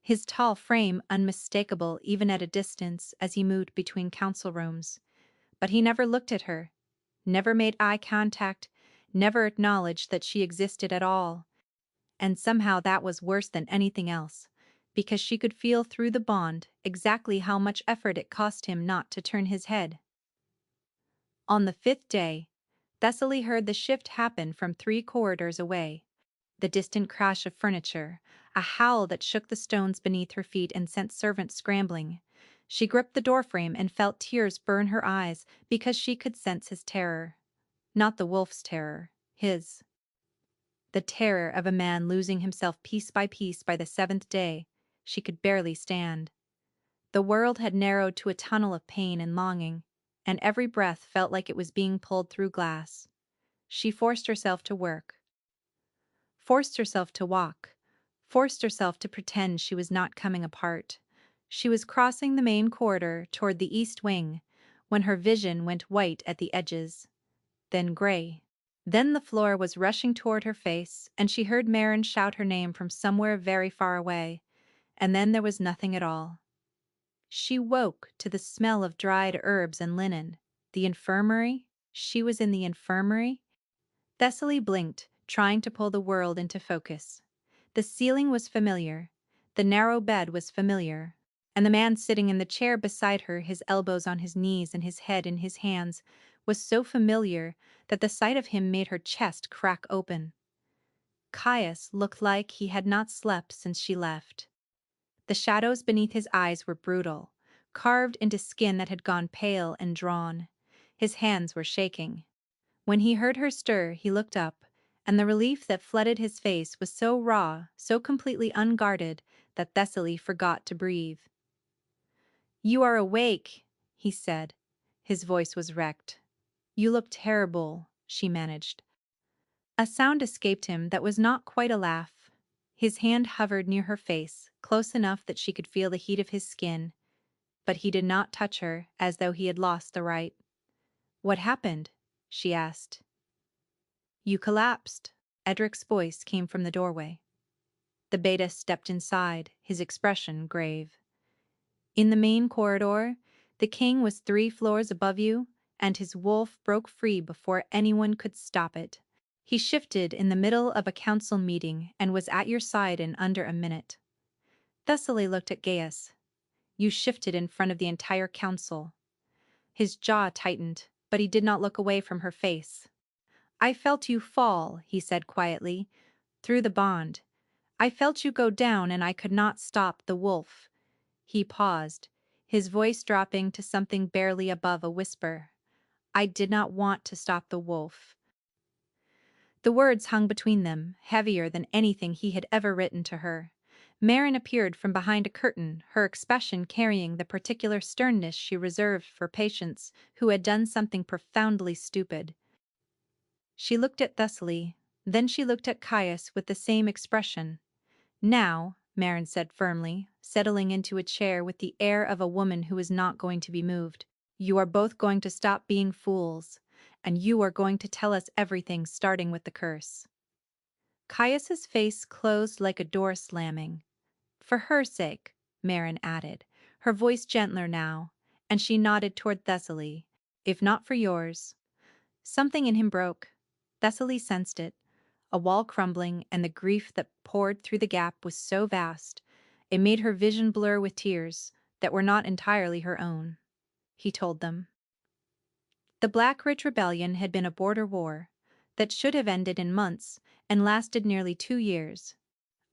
His tall frame unmistakable even at a distance as he moved between council rooms. But he never looked at her, never made eye contact, never acknowledged that she existed at all. And somehow that was worse than anything else, because she could feel through the bond exactly how much effort it cost him not to turn his head. On the fifth day, Thessaly heard the shift happen from 3 corridors away. The distant crash of furniture, a howl that shook the stones beneath her feet and sent servants scrambling. She gripped the doorframe and felt tears burn her eyes because she could sense his terror. Not the wolf's terror, his. The terror of a man losing himself piece by the seventh day. She could barely stand. The world had narrowed to a tunnel of pain and longing, and every breath felt like it was being pulled through glass. She forced herself to work, forced herself to walk, forced herself to pretend she was not coming apart. She was crossing the main corridor toward the east wing when her vision went white at the edges, then gray. Then the floor was rushing toward her face, and she heard Marin shout her name from somewhere very far away, and then there was nothing at all. She woke to the smell of dried herbs and linen. The infirmary? She was in the infirmary? Thessaly blinked, trying to pull the world into focus. The ceiling was familiar, the narrow bed was familiar, and the man sitting in the chair beside her, his elbows on his knees and his head in his hands, was so familiar that the sight of him made her chest crack open. Caius looked like he had not slept since she left. The shadows beneath his eyes were brutal, carved into skin that had gone pale and drawn. His hands were shaking. When he heard her stir, he looked up, and the relief that flooded his face was so raw, so completely unguarded, that Thessaly forgot to breathe. "You are awake," he said. His voice was wrecked. "You look terrible," she managed. A sound escaped him that was not quite a laugh. His hand hovered near her face, close enough that she could feel the heat of his skin, but he did not touch her, as though he had lost the right. "What happened?" she asked. "You collapsed." Edric's voice came from the doorway. The beta stepped inside, his expression grave. "In the main corridor, the king was 3 floors above you, and his wolf broke free before anyone could stop it. He shifted in the middle of a council meeting and was at your side in under a minute." Thessaly looked at Gaius. "You shifted in front of the entire council." His jaw tightened, but he did not look away from her face. "I felt you fall," he said quietly, "through the bond. I felt you go down and I could not stop the wolf." He paused, his voice dropping to something barely above a whisper. "I did not want to stop the wolf." The words hung between them, heavier than anything he had ever written to her. Marin appeared from behind a curtain, her expression carrying the particular sternness she reserved for patients who had done something profoundly stupid. She looked at Thessaly, then she looked at Caius with the same expression. "Now," Marin said firmly, settling into a chair with the air of a woman who is not going to be moved, "you are both going to stop being fools, and you are going to tell us everything starting with the curse." Caius's face closed like a door slamming. "For her sake," Marin added, her voice gentler now, and she nodded toward Thessaly. "If not for yours." Something in him broke. Thessaly sensed it. A wall crumbling, and the grief that poured through the gap was so vast, it made her vision blur with tears that were not entirely her own. He told them. The Black Ridge Rebellion had been a border war that should have ended in months and lasted nearly 2 years.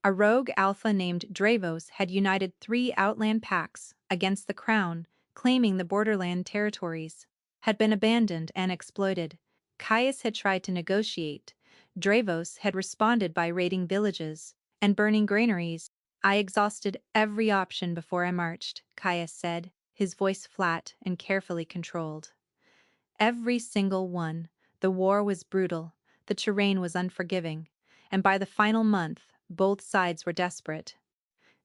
A rogue alpha named Dravos had united 3 outland packs against the crown, claiming the borderland territories had been abandoned and exploited. Caius had tried to negotiate. Dravos had responded by raiding villages and burning granaries. "I exhausted every option before I marched," Caius said, his voice flat and carefully controlled. "Every single one. The war was brutal, the terrain was unforgiving, and by the final month, both sides were desperate.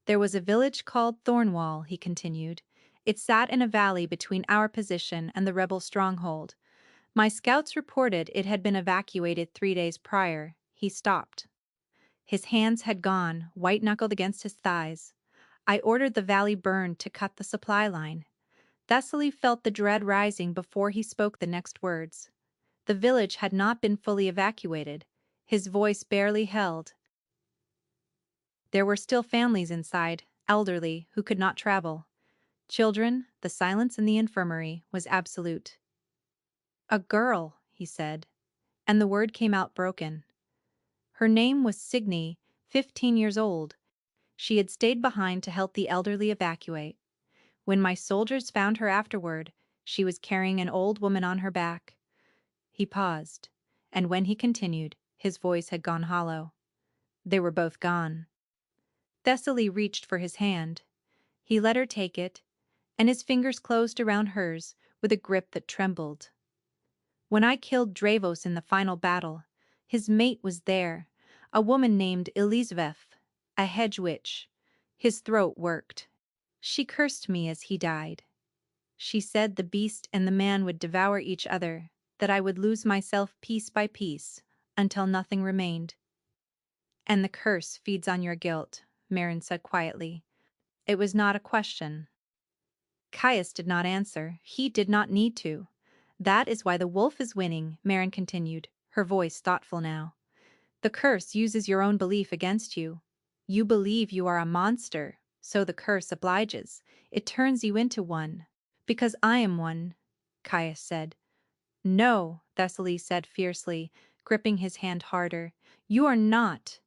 There was a village called Thornwall," he continued. "It sat in a valley between our position and the rebel stronghold. My scouts reported it had been evacuated 3 days prior." He stopped. His hands had gone, white-knuckled against his thighs. "I ordered the valley burned to cut the supply line." Thessaly felt the dread rising before he spoke the next words. The village had not been fully evacuated. His voice barely held. There were still families inside, elderly, who could not travel. Children, the silence in the infirmary was absolute. "A girl," he said, and the word came out broken. Her name was Signy, 15 years old. She had stayed behind to help the elderly evacuate. When my soldiers found her afterward, she was carrying an old woman on her back. He paused, and when he continued, his voice had gone hollow. They were both gone. Thessaly reached for his hand. He let her take it, and his fingers closed around hers with a grip that trembled. When I killed Dravos in the final battle, his mate was there, a woman named Elizabeth, a hedge witch. His throat worked. She cursed me as he died. She said the beast and the man would devour each other, that I would lose myself piece by piece, until nothing remained. "And the curse feeds on your guilt," Marin said quietly. It was not a question. Caius did not answer. He did not need to. "That is why the wolf is winning," Marin continued, her voice thoughtful now. "The curse uses your own belief against you. You believe you are a monster, so the curse obliges. It turns you into one. Because I am one," Caius said. "No," Thessaly said fiercely, gripping his hand harder. "You are not."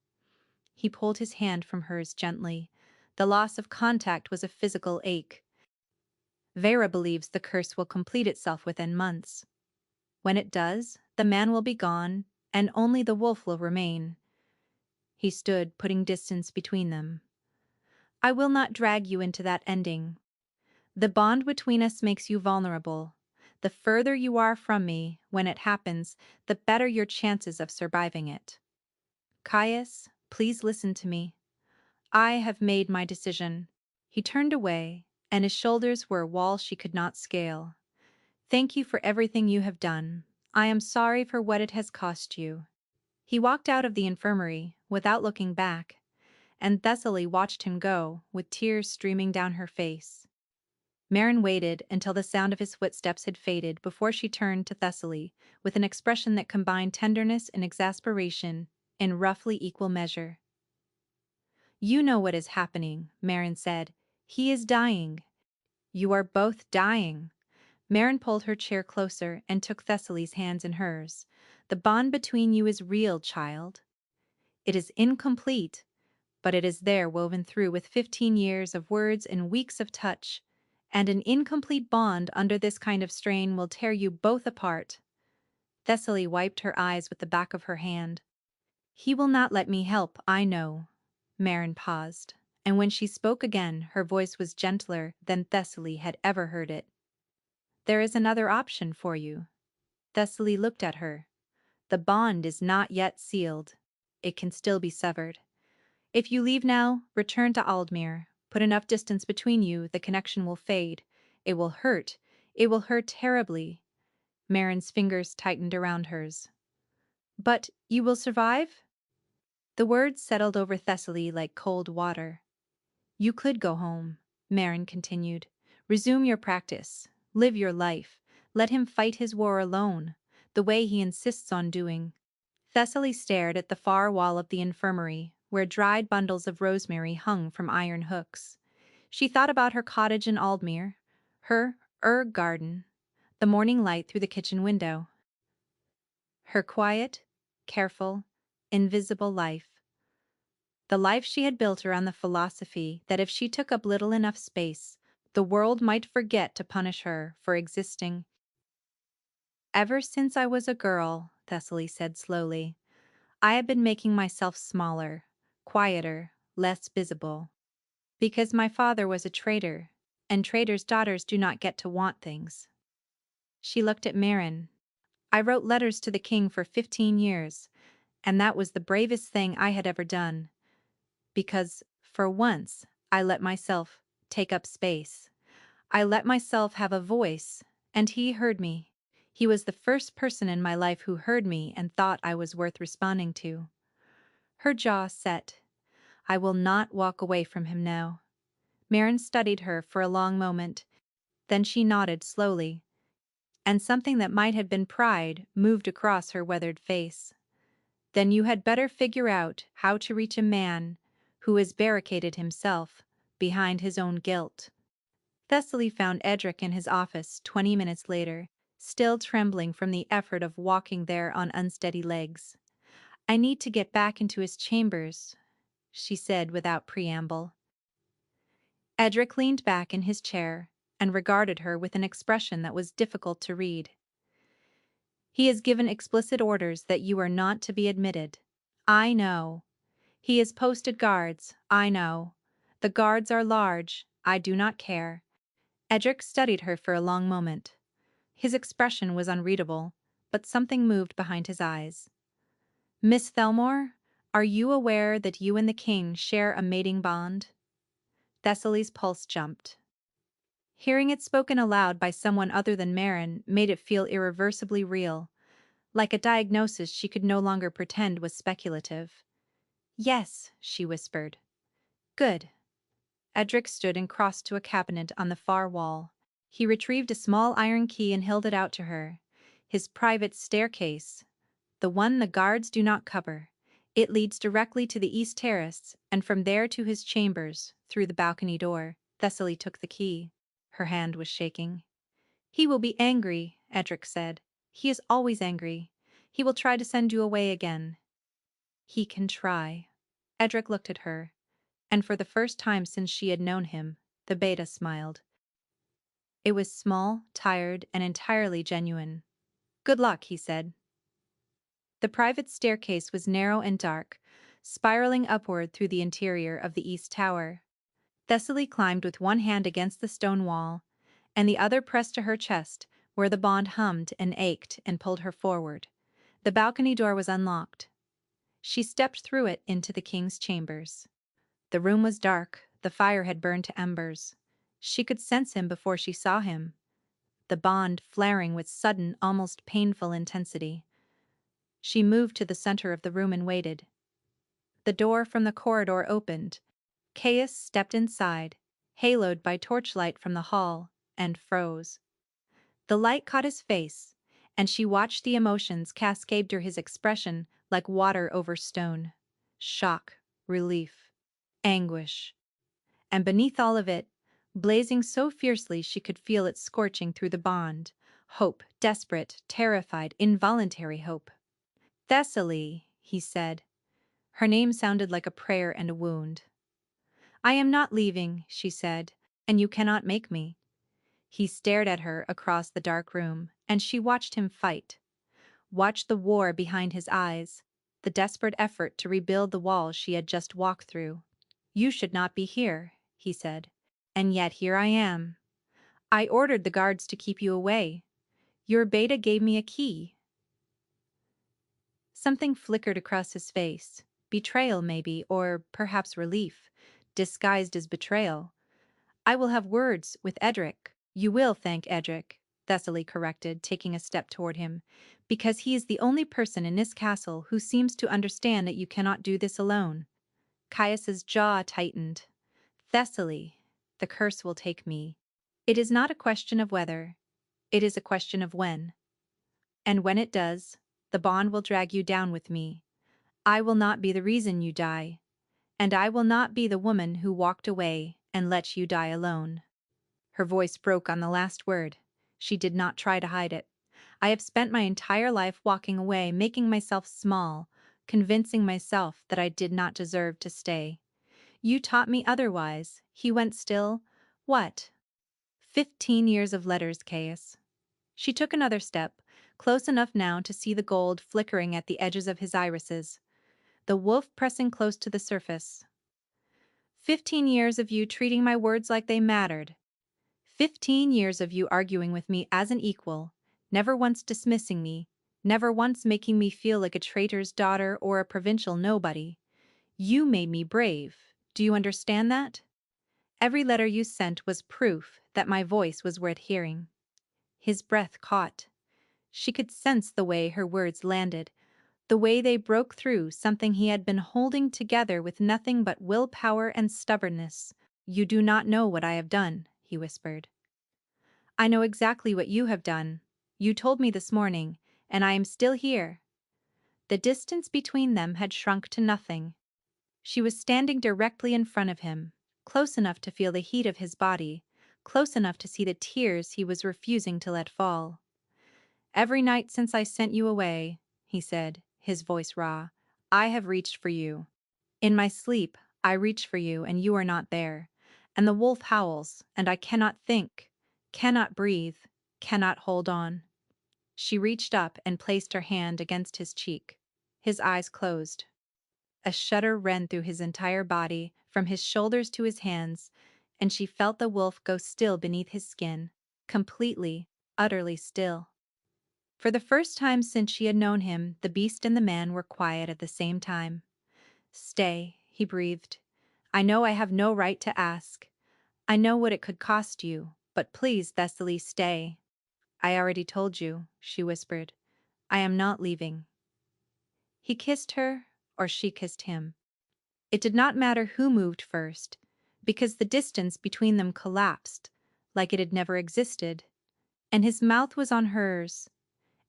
He pulled his hand from hers gently. The loss of contact was a physical ache. "Vera believes the curse will complete itself within months. When it does, the man will be gone, and only the wolf will remain." He stood, putting distance between them. "I will not drag you into that ending. The bond between us makes you vulnerable. The further you are from me, when it happens, the better your chances of surviving it. Caius, please listen to me. I have made my decision." He turned away, and his shoulders were a wall she could not scale. "Thank you for everything you have done. I am sorry for what it has cost you." He walked out of the infirmary, without looking back, and Thessaly watched him go, with tears streaming down her face. Marin waited until the sound of his footsteps had faded before she turned to Thessaly, with an expression that combined tenderness and exasperation in roughly equal measure. "You know what is happening," Marin said. "He is dying. You are both dying." Marin pulled her chair closer and took Thessaly's hands in hers. "The bond between you is real, child. It is incomplete, but it is there woven through with 15 years of words and weeks of touch, and an incomplete bond under this kind of strain will tear you both apart." Thessaly wiped her eyes with the back of her hand. "He will not let me help, I know." Marin paused, and when she spoke again, her voice was gentler than Thessaly had ever heard it. "There is another option for you." Thessaly looked at her. "The bond is not yet sealed. It can still be severed. If you leave now, return to Aldmere. Put enough distance between you, the connection will fade. It will hurt. It will hurt terribly." Marin's fingers tightened around hers. "But you will survive?" The words settled over Thessaly like cold water. "You could go home," Marin continued. "Resume your practice. Live your life. Let him fight his war alone, the way he insists on doing." Thessaly stared at the far wall of the infirmary, where dried bundles of rosemary hung from iron hooks. She thought about her cottage in Aldmere, her garden, the morning light through the kitchen window. Her quiet, careful, invisible life. The life she had built around the philosophy that if she took up little enough space, the world might forget to punish her for existing. "Ever since I was a girl," Thessaly said slowly, "I have been making myself smaller, quieter, less visible. Because my father was a traitor, and traitors' daughters do not get to want things." She looked at Marin. "I wrote letters to the king for 15 years, and that was the bravest thing I had ever done. Because, for once, I let myself take up space. I let myself have a voice, and he heard me. He was the first person in my life who heard me and thought I was worth responding to." Her jaw set. "I will not walk away from him now." Marin studied her for a long moment. Then she nodded slowly. and something that might have been pride moved across her weathered face. Then you had better figure out how to reach a man who has barricaded himself behind his own guilt. Thessaly found Edric in his office 20 minutes later, still trembling from the effort of walking there on unsteady legs. "I need to get back into his chambers," she said without preamble. Edric leaned back in his chair and regarded her with an expression that was difficult to read. "He has given explicit orders that you are not to be admitted. I know. He has posted guards, I know. The guards are large, I do not care." Edric studied her for a long moment. His expression was unreadable, but something moved behind his eyes. "Miss Thelmore, are you aware that you and the king share a mating bond?" Thessaly's pulse jumped. Hearing it spoken aloud by someone other than Marin made it feel irreversibly real, like a diagnosis she could no longer pretend was speculative. "Yes," she whispered. "Good." Edric stood and crossed to a cabinet on the far wall. He retrieved a small iron key and held it out to her. "His private staircase, the one the guards do not cover. It leads directly to the east terrace, and from there to his chambers, through the balcony door." Thessaly took the key. Her hand was shaking. "He will be angry," Edric said. "He is always angry. He will try to send you away again." "He can try." Edric looked at her, and for the first time since she had known him, the beta smiled. It was small, tired, and entirely genuine. "Good luck," he said. The private staircase was narrow and dark, spiraling upward through the interior of the east tower. Thessaly climbed with one hand against the stone wall, and the other pressed to her chest, where the bond hummed and ached and pulled her forward. The balcony door was unlocked. She stepped through it into the king's chambers. The room was dark, the fire had burned to embers. She could sense him before she saw him, the bond flaring with sudden, almost painful intensity. She moved to the center of the room and waited. The door from the corridor opened. Caius stepped inside, haloed by torchlight from the hall, and froze. The light caught his face, and she watched the emotions cascade through his expression like water over stone. Shock, relief, anguish. And beneath all of it, blazing so fiercely she could feel it scorching through the bond, hope, desperate, terrified, involuntary hope. "Thessaly," he said. Her name sounded like a prayer and a wound. "I am not leaving," she said, "and you cannot make me." He stared at her across the dark room, and she watched him fight. Watched the war behind his eyes, the desperate effort to rebuild the walls she had just walked through. "You should not be here," he said. "And yet here I am. I ordered the guards to keep you away. Your beta gave me a key." Something flickered across his face. Betrayal, maybe, or perhaps relief, disguised as betrayal. "I will have words with Edric." "You will thank Edric," Thessaly corrected, taking a step toward him, "because he is the only person in this castle who seems to understand that you cannot do this alone." Caius's jaw tightened. "Thessaly, the curse will take me. It is not a question of whether, it is a question of when. And when it does, the bond will drag you down with me. I will not be the reason you die, and I will not be the woman who walked away and let you die alone." Her voice broke on the last word. She did not try to hide it. "I have spent my entire life walking away, making myself small, convincing myself that I did not deserve to stay. You taught me otherwise." He went still. "What?" 15 years of letters, Caius." She took another step, close enough now to see the gold flickering at the edges of his irises, the wolf pressing close to the surface. 15 years of you treating my words like they mattered. 15 years of you arguing with me as an equal, never once dismissing me, never once making me feel like a traitor's daughter or a provincial nobody. You made me brave. Do you understand that? Every letter you sent was proof that my voice was worth hearing." His breath caught. She could sense the way her words landed, the way they broke through something he had been holding together with nothing but willpower and stubbornness. "You do not know what I have done," he whispered. "I know exactly what you have done. You told me this morning, and I am still here." The distance between them had shrunk to nothing. She was standing directly in front of him, close enough to feel the heat of his body, close enough to see the tears he was refusing to let fall. "Every night since I sent you away," he said, his voice raw, "I have reached for you. In my sleep, I reach for you and you are not there. And the wolf howls, and I cannot think, cannot breathe, cannot hold on." She reached up and placed her hand against his cheek. His eyes closed. A shudder ran through his entire body, from his shoulders to his hands, and she felt the wolf go still beneath his skin, completely, utterly still. For the first time since she had known him, the beast and the man were quiet at the same time. "Stay," he breathed. "I know I have no right to ask. I know what it could cost you, but please, Thessaly, stay." "I already told you," she whispered. "I am not leaving." He kissed her, or she kissed him. It did not matter who moved first, because the distance between them collapsed, like it had never existed, and his mouth was on hers,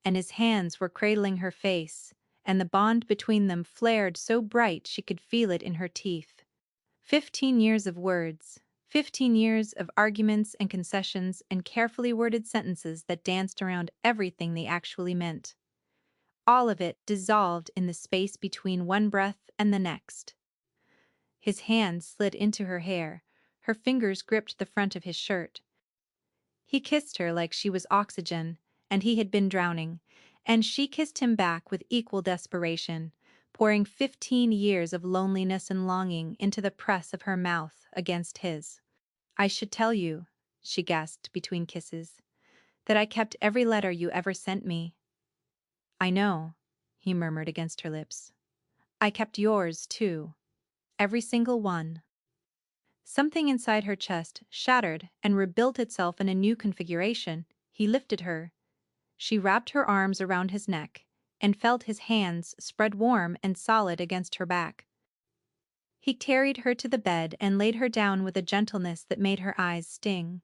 and his hands were cradling her face, and the bond between them flared so bright she could feel it in her teeth. 15 years of words, 15 years of arguments and concessions and carefully worded sentences that danced around everything they actually meant. All of it dissolved in the space between one breath and the next. His hand slid into her hair, her fingers gripped the front of his shirt. He kissed her like she was oxygen, and he had been drowning, and she kissed him back with equal desperation, pouring 15 years of loneliness and longing into the press of her mouth against his. "I should tell you," she gasped between kisses, "that I kept every letter you ever sent me." "I know," he murmured against her lips. "I kept yours, too. Every single one." Something inside her chest shattered and rebuilt itself in a new configuration. He lifted her. She wrapped her arms around his neck and felt his hands spread warm and solid against her back. He carried her to the bed and laid her down with a gentleness that made her eyes sting.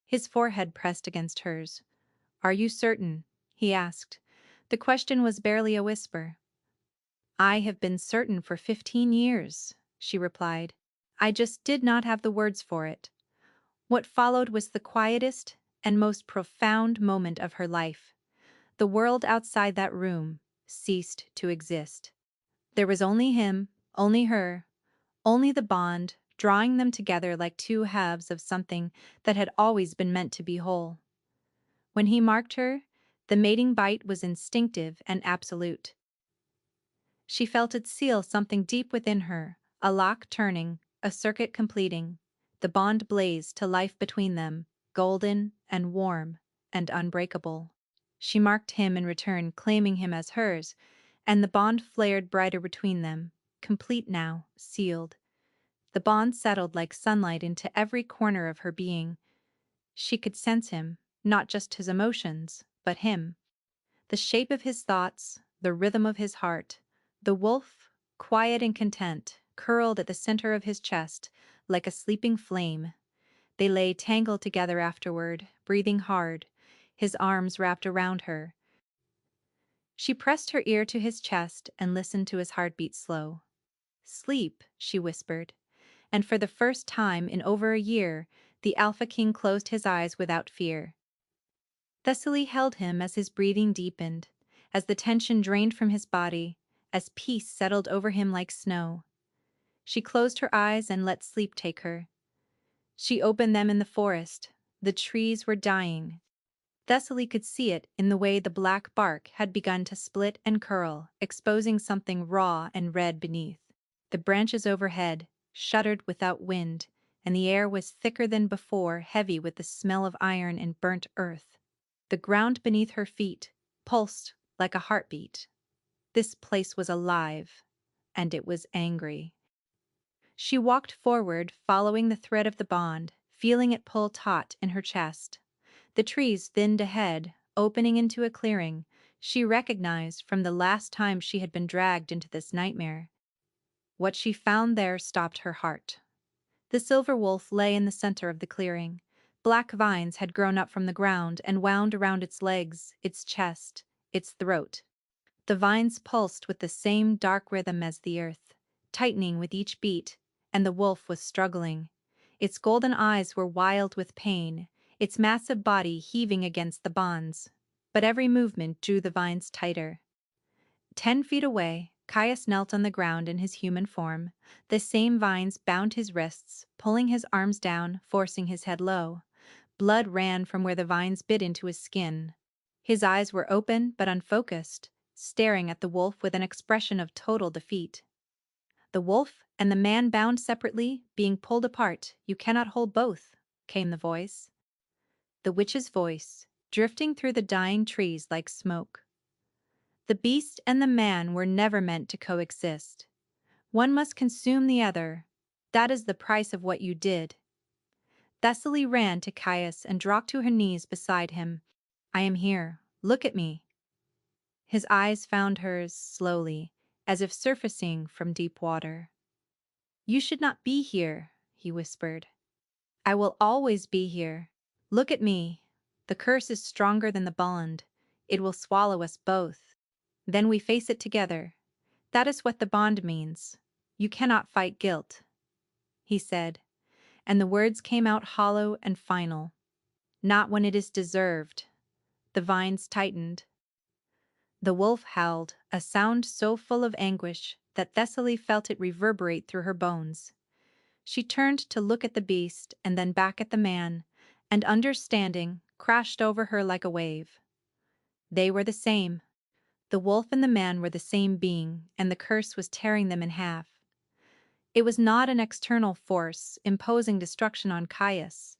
His forehead pressed against hers. "Are you certain?" he asked. The question was barely a whisper. "I have been certain for 15 years," she replied. "I just did not have the words for it." What followed was the quietest and most profound moment of her life. The world outside that room ceased to exist. There was only him, only her, only the bond drawing them together like two halves of something that had always been meant to be whole. When he marked her, the mating bite was instinctive and absolute. She felt it seal something deep within her, a lock turning, a circuit completing. The bond blazed to life between them, golden and warm and unbreakable. She marked him in return, claiming him as hers, and the bond flared brighter between them, complete now, sealed. The bond settled like sunlight into every corner of her being. She could sense him, not just his emotions, but him. The shape of his thoughts, the rhythm of his heart. The wolf, quiet and content, curled at the center of his chest, like a sleeping flame. They lay tangled together afterward, breathing hard, his arms wrapped around her. She pressed her ear to his chest and listened to his heartbeat slow. "Sleep," she whispered, and for the first time in over a year, the Alpha King closed his eyes without fear. Thessaly held him as his breathing deepened, as the tension drained from his body, as peace settled over him like snow. She closed her eyes and let sleep take her. She opened them in the forest. The trees were dying. Thessaly could see it in the way the black bark had begun to split and curl, exposing something raw and red beneath. The branches overhead shuddered without wind, and the air was thicker than before, heavy with the smell of iron and burnt earth. The ground beneath her feet pulsed like a heartbeat. This place was alive, and it was angry. She walked forward, following the thread of the bond, feeling it pull taut in her chest. The trees thinned ahead, opening into a clearing she recognized from the last time she had been dragged into this nightmare. What she found there stopped her heart. The silver wolf lay in the center of the clearing, Black vines had grown up from the ground and wound around its legs, its chest, its throat. The vines pulsed with the same dark rhythm as the earth, tightening with each beat, and the wolf was struggling. Its golden eyes were wild with pain, its massive body heaving against the bonds. But every movement drew the vines tighter. 10 feet away, Caius knelt on the ground in his human form. The same vines bound his wrists, pulling his arms down, forcing his head low. Blood ran from where the vines bit into his skin. His eyes were open but unfocused, staring at the wolf with an expression of total defeat. The wolf and the man bound separately, being pulled apart, you cannot hold both, came the voice. The witch's voice, drifting through the dying trees like smoke. The beast and the man were never meant to coexist. One must consume the other. That is the price of what you did. Thessaly ran to Caius and dropped to her knees beside him. I am here. Look at me. His eyes found hers slowly, as if surfacing from deep water. You should not be here, he whispered. I will always be here. Look at me. The curse is stronger than the bond. It will swallow us both. Then we face it together. That is what the bond means. You cannot fight guilt, he said, and the words came out hollow and final. Not when it is deserved. The vines tightened. The wolf howled, a sound so full of anguish that Thessaly felt it reverberate through her bones. She turned to look at the beast and then back at the man, and understanding crashed over her like a wave. They were the same. The wolf and the man were the same being, and the curse was tearing them in half. It was not an external force imposing destruction on Caius.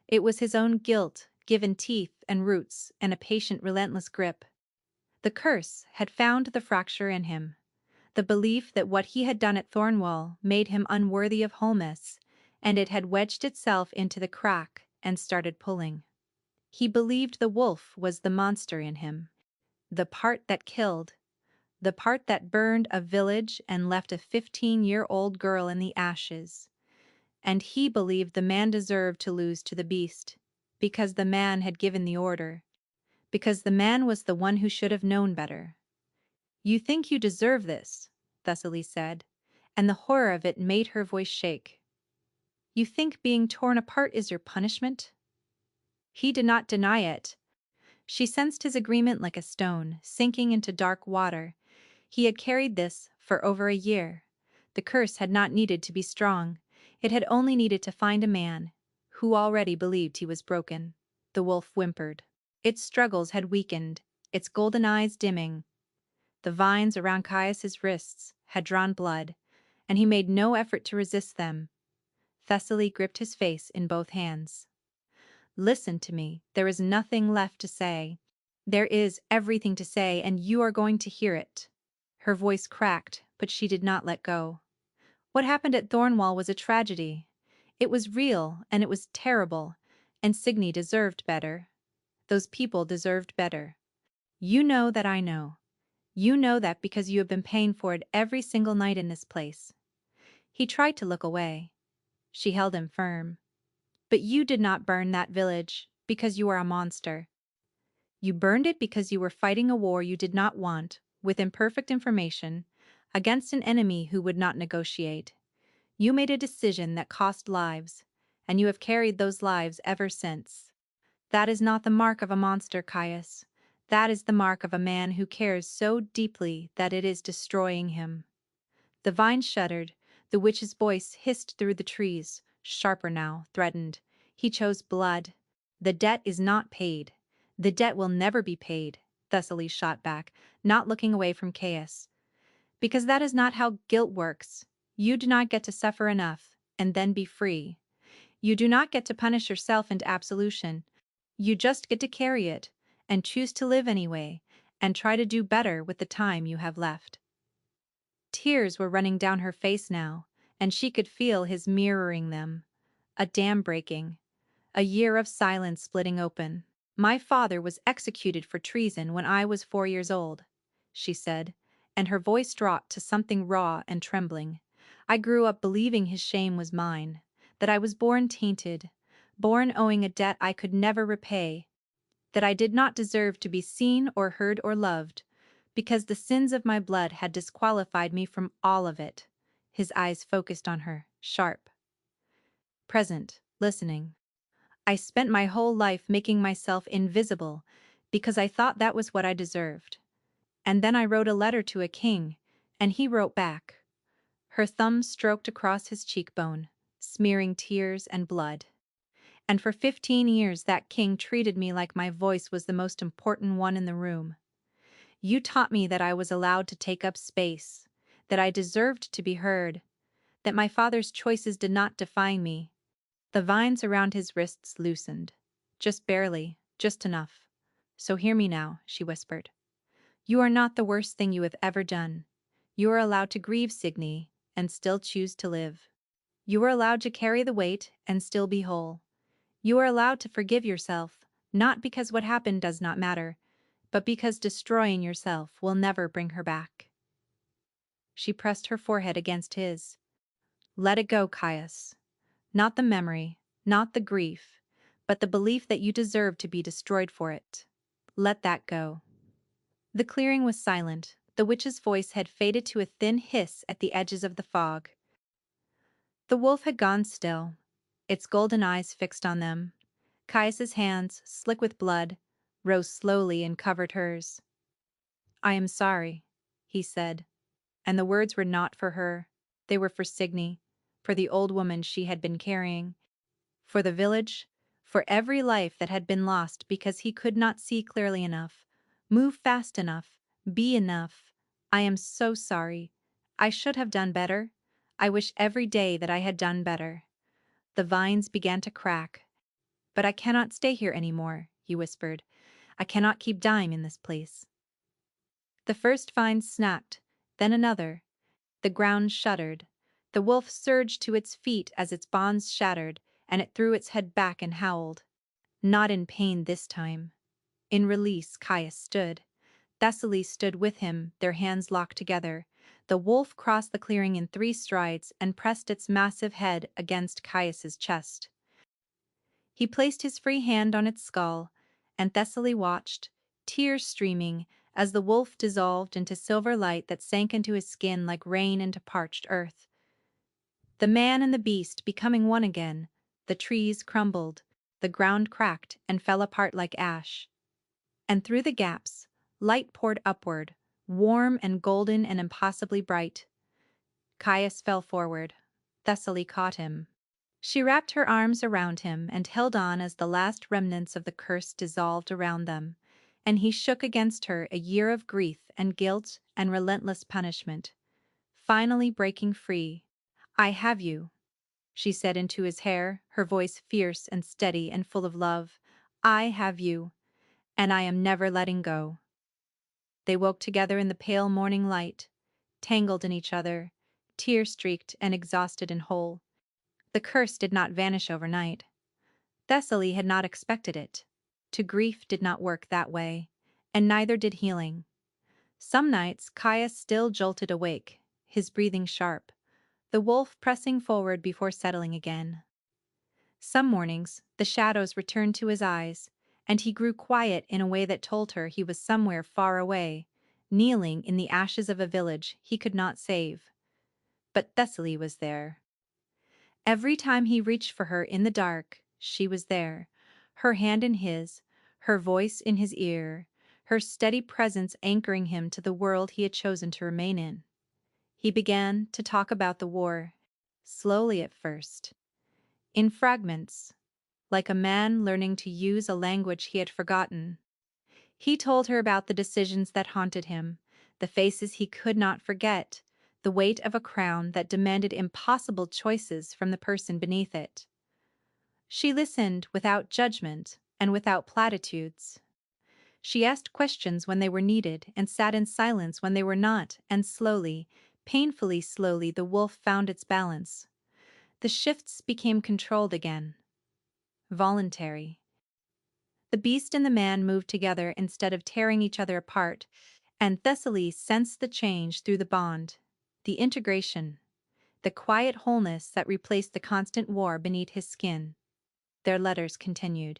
It was his own guilt, given teeth and roots and a patient, relentless grip. The curse had found the fracture in him. The belief that what he had done at Thornwall made him unworthy of wholeness, and it had wedged itself into the crack and started pulling. He believed the wolf was the monster in him, the part that killed, the part that burned a village and left a 15-year-old girl in the ashes. And he believed the man deserved to lose to the beast, because the man had given the order, because the man was the one who should have known better. You think you deserve this, Thessaly said, and the horror of it made her voice shake. You think being torn apart is your punishment? He did not deny it. She sensed his agreement like a stone, sinking into dark water. He had carried this for over a year. The curse had not needed to be strong. It had only needed to find a man who already believed he was broken. The wolf whimpered. Its struggles had weakened, its golden eyes dimming. The vines around Caius's wrists had drawn blood, and he made no effort to resist them. Thessaly gripped his face in both hands. Listen to me. There is nothing left to say. There is everything to say, and you are going to hear it. Her voice cracked, but she did not let go. What happened at Thornwall was a tragedy. It was real, and it was terrible, and Signy deserved better. Those people deserved better. You know that I know. You know that because you have been paying for it every single night in this place. He tried to look away. She held him firm. But you did not burn that village because you are a monster. You burned it because you were fighting a war you did not want, with imperfect information, against an enemy who would not negotiate. You made a decision that cost lives, and you have carried those lives ever since. That is not the mark of a monster, Caius. That is the mark of a man who cares so deeply that it is destroying him. The vine shuddered. The witch's voice hissed through the trees, sharper now, threatened. He chose blood. The debt is not paid. The debt will never be paid, Thessaly shot back, not looking away from Caius. Because that is not how guilt works. You do not get to suffer enough, and then be free. You do not get to punish yourself into absolution. You just get to carry it, and choose to live anyway, and try to do better with the time you have left. Tears were running down her face now, and she could feel his mirroring them. A dam breaking. A year of silence splitting open. My father was executed for treason when I was 4 years old, she said, and her voice dropped to something raw and trembling. I grew up believing his shame was mine, that I was born tainted, born owing a debt I could never repay, that I did not deserve to be seen or heard or loved, because the sins of my blood had disqualified me from all of it. His eyes focused on her, sharp, present, listening. I spent my whole life making myself invisible because I thought that was what I deserved. And then I wrote a letter to a king, and he wrote back. Her thumb stroked across his cheekbone, smearing tears and blood. And for 15 years that king treated me like my voice was the most important one in the room. You taught me that I was allowed to take up space, that I deserved to be heard, that my father's choices did not define me. The vines around his wrists loosened. Just barely, just enough. So hear me now, she whispered. You are not the worst thing you have ever done. You are allowed to grieve, Signy, and still choose to live. You are allowed to carry the weight and still be whole. You are allowed to forgive yourself, not because what happened does not matter, but because destroying yourself will never bring her back. She pressed her forehead against his. Let it go, Caius. Not the memory, not the grief, but the belief that you deserve to be destroyed for it. Let that go. The clearing was silent. The witch's voice had faded to a thin hiss at the edges of the fog. The wolf had gone still, its golden eyes fixed on them. Caius's hands, slick with blood, rose slowly and covered hers. I am sorry, he said, and the words were not for her. They were for Signy, for the old woman she had been carrying, for the village, for every life that had been lost because he could not see clearly enough, move fast enough, be enough. I am so sorry. I should have done better. I wish every day that I had done better. The vines began to crack. But I cannot stay here anymore, he whispered. I cannot keep dying in this place. The first vine snapped, then another. The ground shuddered. The wolf surged to its feet as its bonds shattered, and it threw its head back and howled. Not in pain this time. In release, Caius stood. Thessaly stood with him, their hands locked together. The wolf crossed the clearing in 3 strides and pressed its massive head against Caius's chest. He placed his free hand on its skull, and Thessaly watched, tears streaming, as the wolf dissolved into silver light that sank into his skin like rain into parched earth. The man and the beast becoming one again, the trees crumbled, the ground cracked and fell apart like ash. And through the gaps, light poured upward, warm and golden and impossibly bright. Caius fell forward. Thessaly caught him. She wrapped her arms around him and held on as the last remnants of the curse dissolved around them, and he shook against her a year of grief and guilt and relentless punishment. Finally breaking free. I have you, she said into his hair, her voice fierce and steady and full of love. I have you, and I am never letting go. They woke together in the pale morning light, tangled in each other, tear-streaked and exhausted and whole. The curse did not vanish overnight. Thessaly had not expected it. To grief did not work that way, and neither did healing. Some nights Caius still jolted awake, his breathing sharp, the wolf pressing forward before settling again. Some mornings the shadows returned to his eyes, and he grew quiet in a way that told her he was somewhere far away, kneeling in the ashes of a village he could not save. But Thessaly was there. Every time he reached for her in the dark, she was there, her hand in his, her voice in his ear, her steady presence anchoring him to the world he had chosen to remain in. He began to talk about the war, slowly at first, in fragments, like a man learning to use a language he had forgotten. He told her about the decisions that haunted him, the faces he could not forget, the weight of a crown that demanded impossible choices from the person beneath it. She listened without judgment and without platitudes. She asked questions when they were needed and sat in silence when they were not, and slowly, painfully slowly, the wolf found its balance. The shifts became controlled again, voluntary. The beast and the man moved together instead of tearing each other apart, and Thessaly sensed the change through the bond, the integration, the quiet wholeness that replaced the constant war beneath his skin. Their letters continued.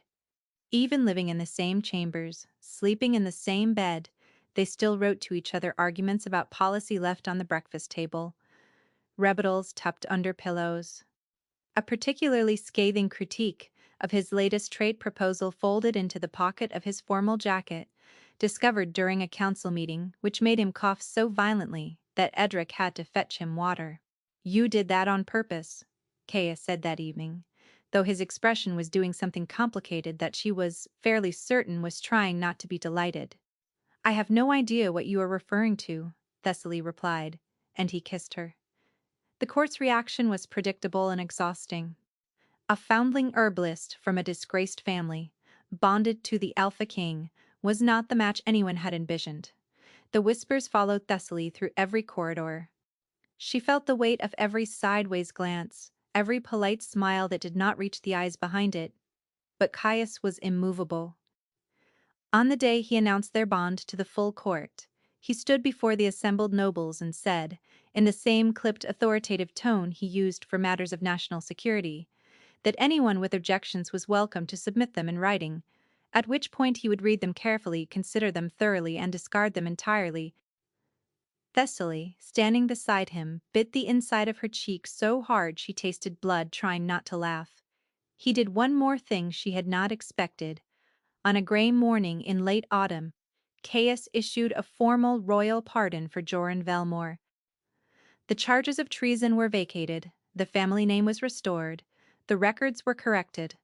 Even living in the same chambers, sleeping in the same bed, they still wrote to each other arguments about policy left on the breakfast table, rebuttals tucked under pillows. A particularly scathing critique of his latest trade proposal folded into the pocket of his formal jacket, discovered during a council meeting which made him cough so violently that Edric had to fetch him water. "You did that on purpose," Caius said that evening, though his expression was doing something complicated that she was fairly certain was trying not to be delighted. "I have no idea what you are referring to," Thessaly replied, and he kissed her. The court's reaction was predictable and exhausting. A foundling herbalist from a disgraced family, bonded to the Alpha King, was not the match anyone had envisioned. The whispers followed Thessaly through every corridor. She felt the weight of every sideways glance, every polite smile that did not reach the eyes behind it. But Caius was immovable. On the day he announced their bond to the full court, he stood before the assembled nobles and said, in the same clipped authoritative tone he used for matters of national security, that anyone with objections was welcome to submit them in writing, at which point he would read them carefully, consider them thoroughly, and discard them entirely. Thessaly, standing beside him, bit the inside of her cheek so hard she tasted blood, trying not to laugh. He did one more thing she had not expected. On a gray morning in late autumn, Caius issued a formal royal pardon for Joran Velmore. The charges of treason were vacated, the family name was restored, the records were corrected.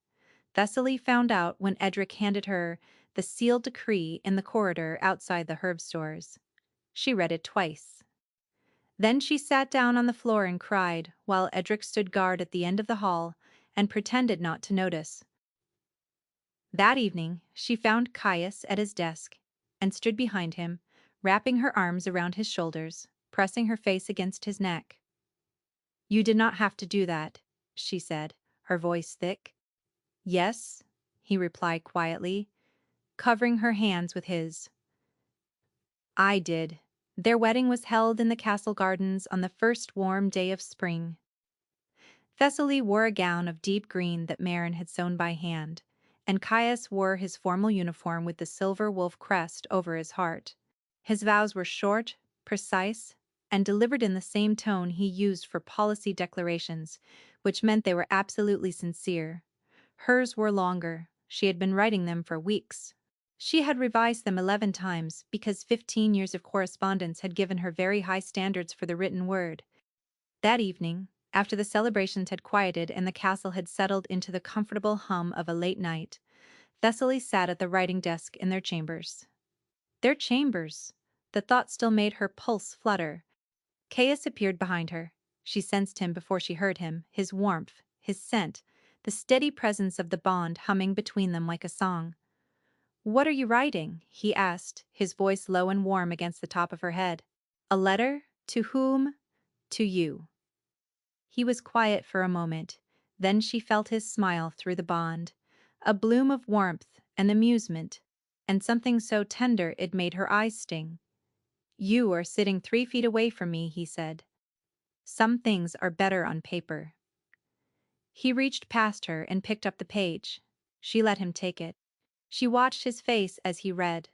Thessaly found out when Edric handed her the sealed decree in the corridor outside the herb stores. She read it twice. Then she sat down on the floor and cried, while Edric stood guard at the end of the hall and pretended not to notice. That evening, she found Caius at his desk and stood behind him, wrapping her arms around his shoulders, pressing her face against his neck. "You did not have to do that," she said, her voice thick. "Yes," he replied quietly, covering her hands with his. "I did." Their wedding was held in the castle gardens on the first warm day of spring. Thessaly wore a gown of deep green that Marin had sewn by hand, and Caius wore his formal uniform with the silver wolf crest over his heart. His vows were short, precise, and delivered in the same tone he used for policy declarations, which meant they were absolutely sincere. Hers were longer. She had been writing them for weeks. She had revised them 11 times because 15 years of correspondence had given her very high standards for the written word. That evening, after the celebrations had quieted and the castle had settled into the comfortable hum of a late night, Thessaly sat at the writing desk in their chambers. Their chambers! The thought still made her pulse flutter. Caius appeared behind her. She sensed him before she heard him, his warmth, his scent, the steady presence of the bond humming between them like a song. "What are you writing?" he asked, his voice low and warm against the top of her head. "A letter? To whom?" "To you." He was quiet for a moment. Then she felt his smile through the bond, a bloom of warmth and amusement, and something so tender it made her eyes sting. "You are sitting 3 feet away from me," he said. "Some things are better on paper." He reached past her and picked up the page. She let him take it. She watched his face as he read,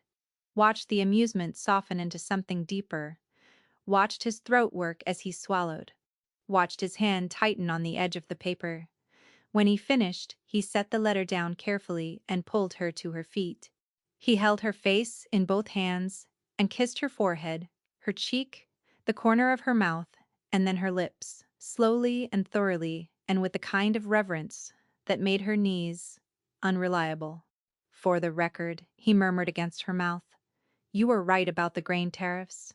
watched the amusement soften into something deeper, watched his throat work as he swallowed, watched his hand tighten on the edge of the paper. When he finished, he set the letter down carefully and pulled her to her feet. He held her face in both hands and kissed her forehead, her cheek, the corner of her mouth, and then her lips, slowly and thoroughly, and with the kind of reverence that made her knees unreliable. "For the record," he murmured against her mouth, "you were right about the grain tariffs."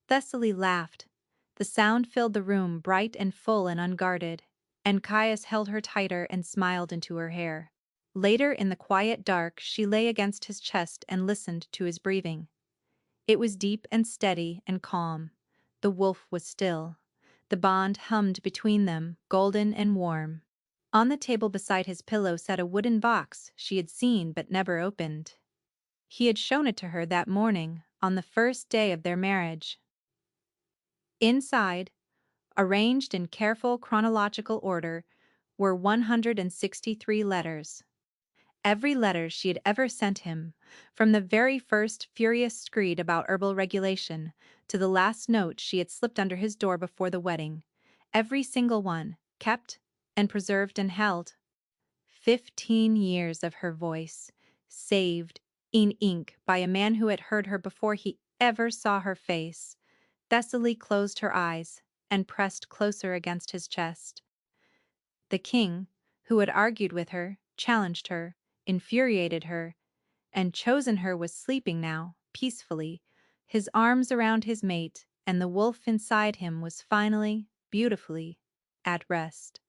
Thessaly laughed. The sound filled the room, bright and full and unguarded, and Caius held her tighter and smiled into her hair. Later, in the quiet dark, she lay against his chest and listened to his breathing. It was deep and steady and calm. The wolf was still. The bond hummed between them, golden and warm. On the table beside his pillow sat a wooden box she had seen but never opened. He had shown it to her that morning, on the first day of their marriage. Inside, arranged in careful chronological order, were 163 letters. Every letter she had ever sent him, from the very first furious screed about herbal regulation to the last note she had slipped under his door before the wedding, every single one, kept and preserved and held. 15 years of her voice, saved in ink by a man who had heard her before he ever saw her face. Thessaly closed her eyes and pressed closer against his chest. The king, who had argued with her, challenged her, infuriated her, and chosen her, was sleeping now, peacefully, his arms around his mate, and the wolf inside him was finally, beautifully, at rest.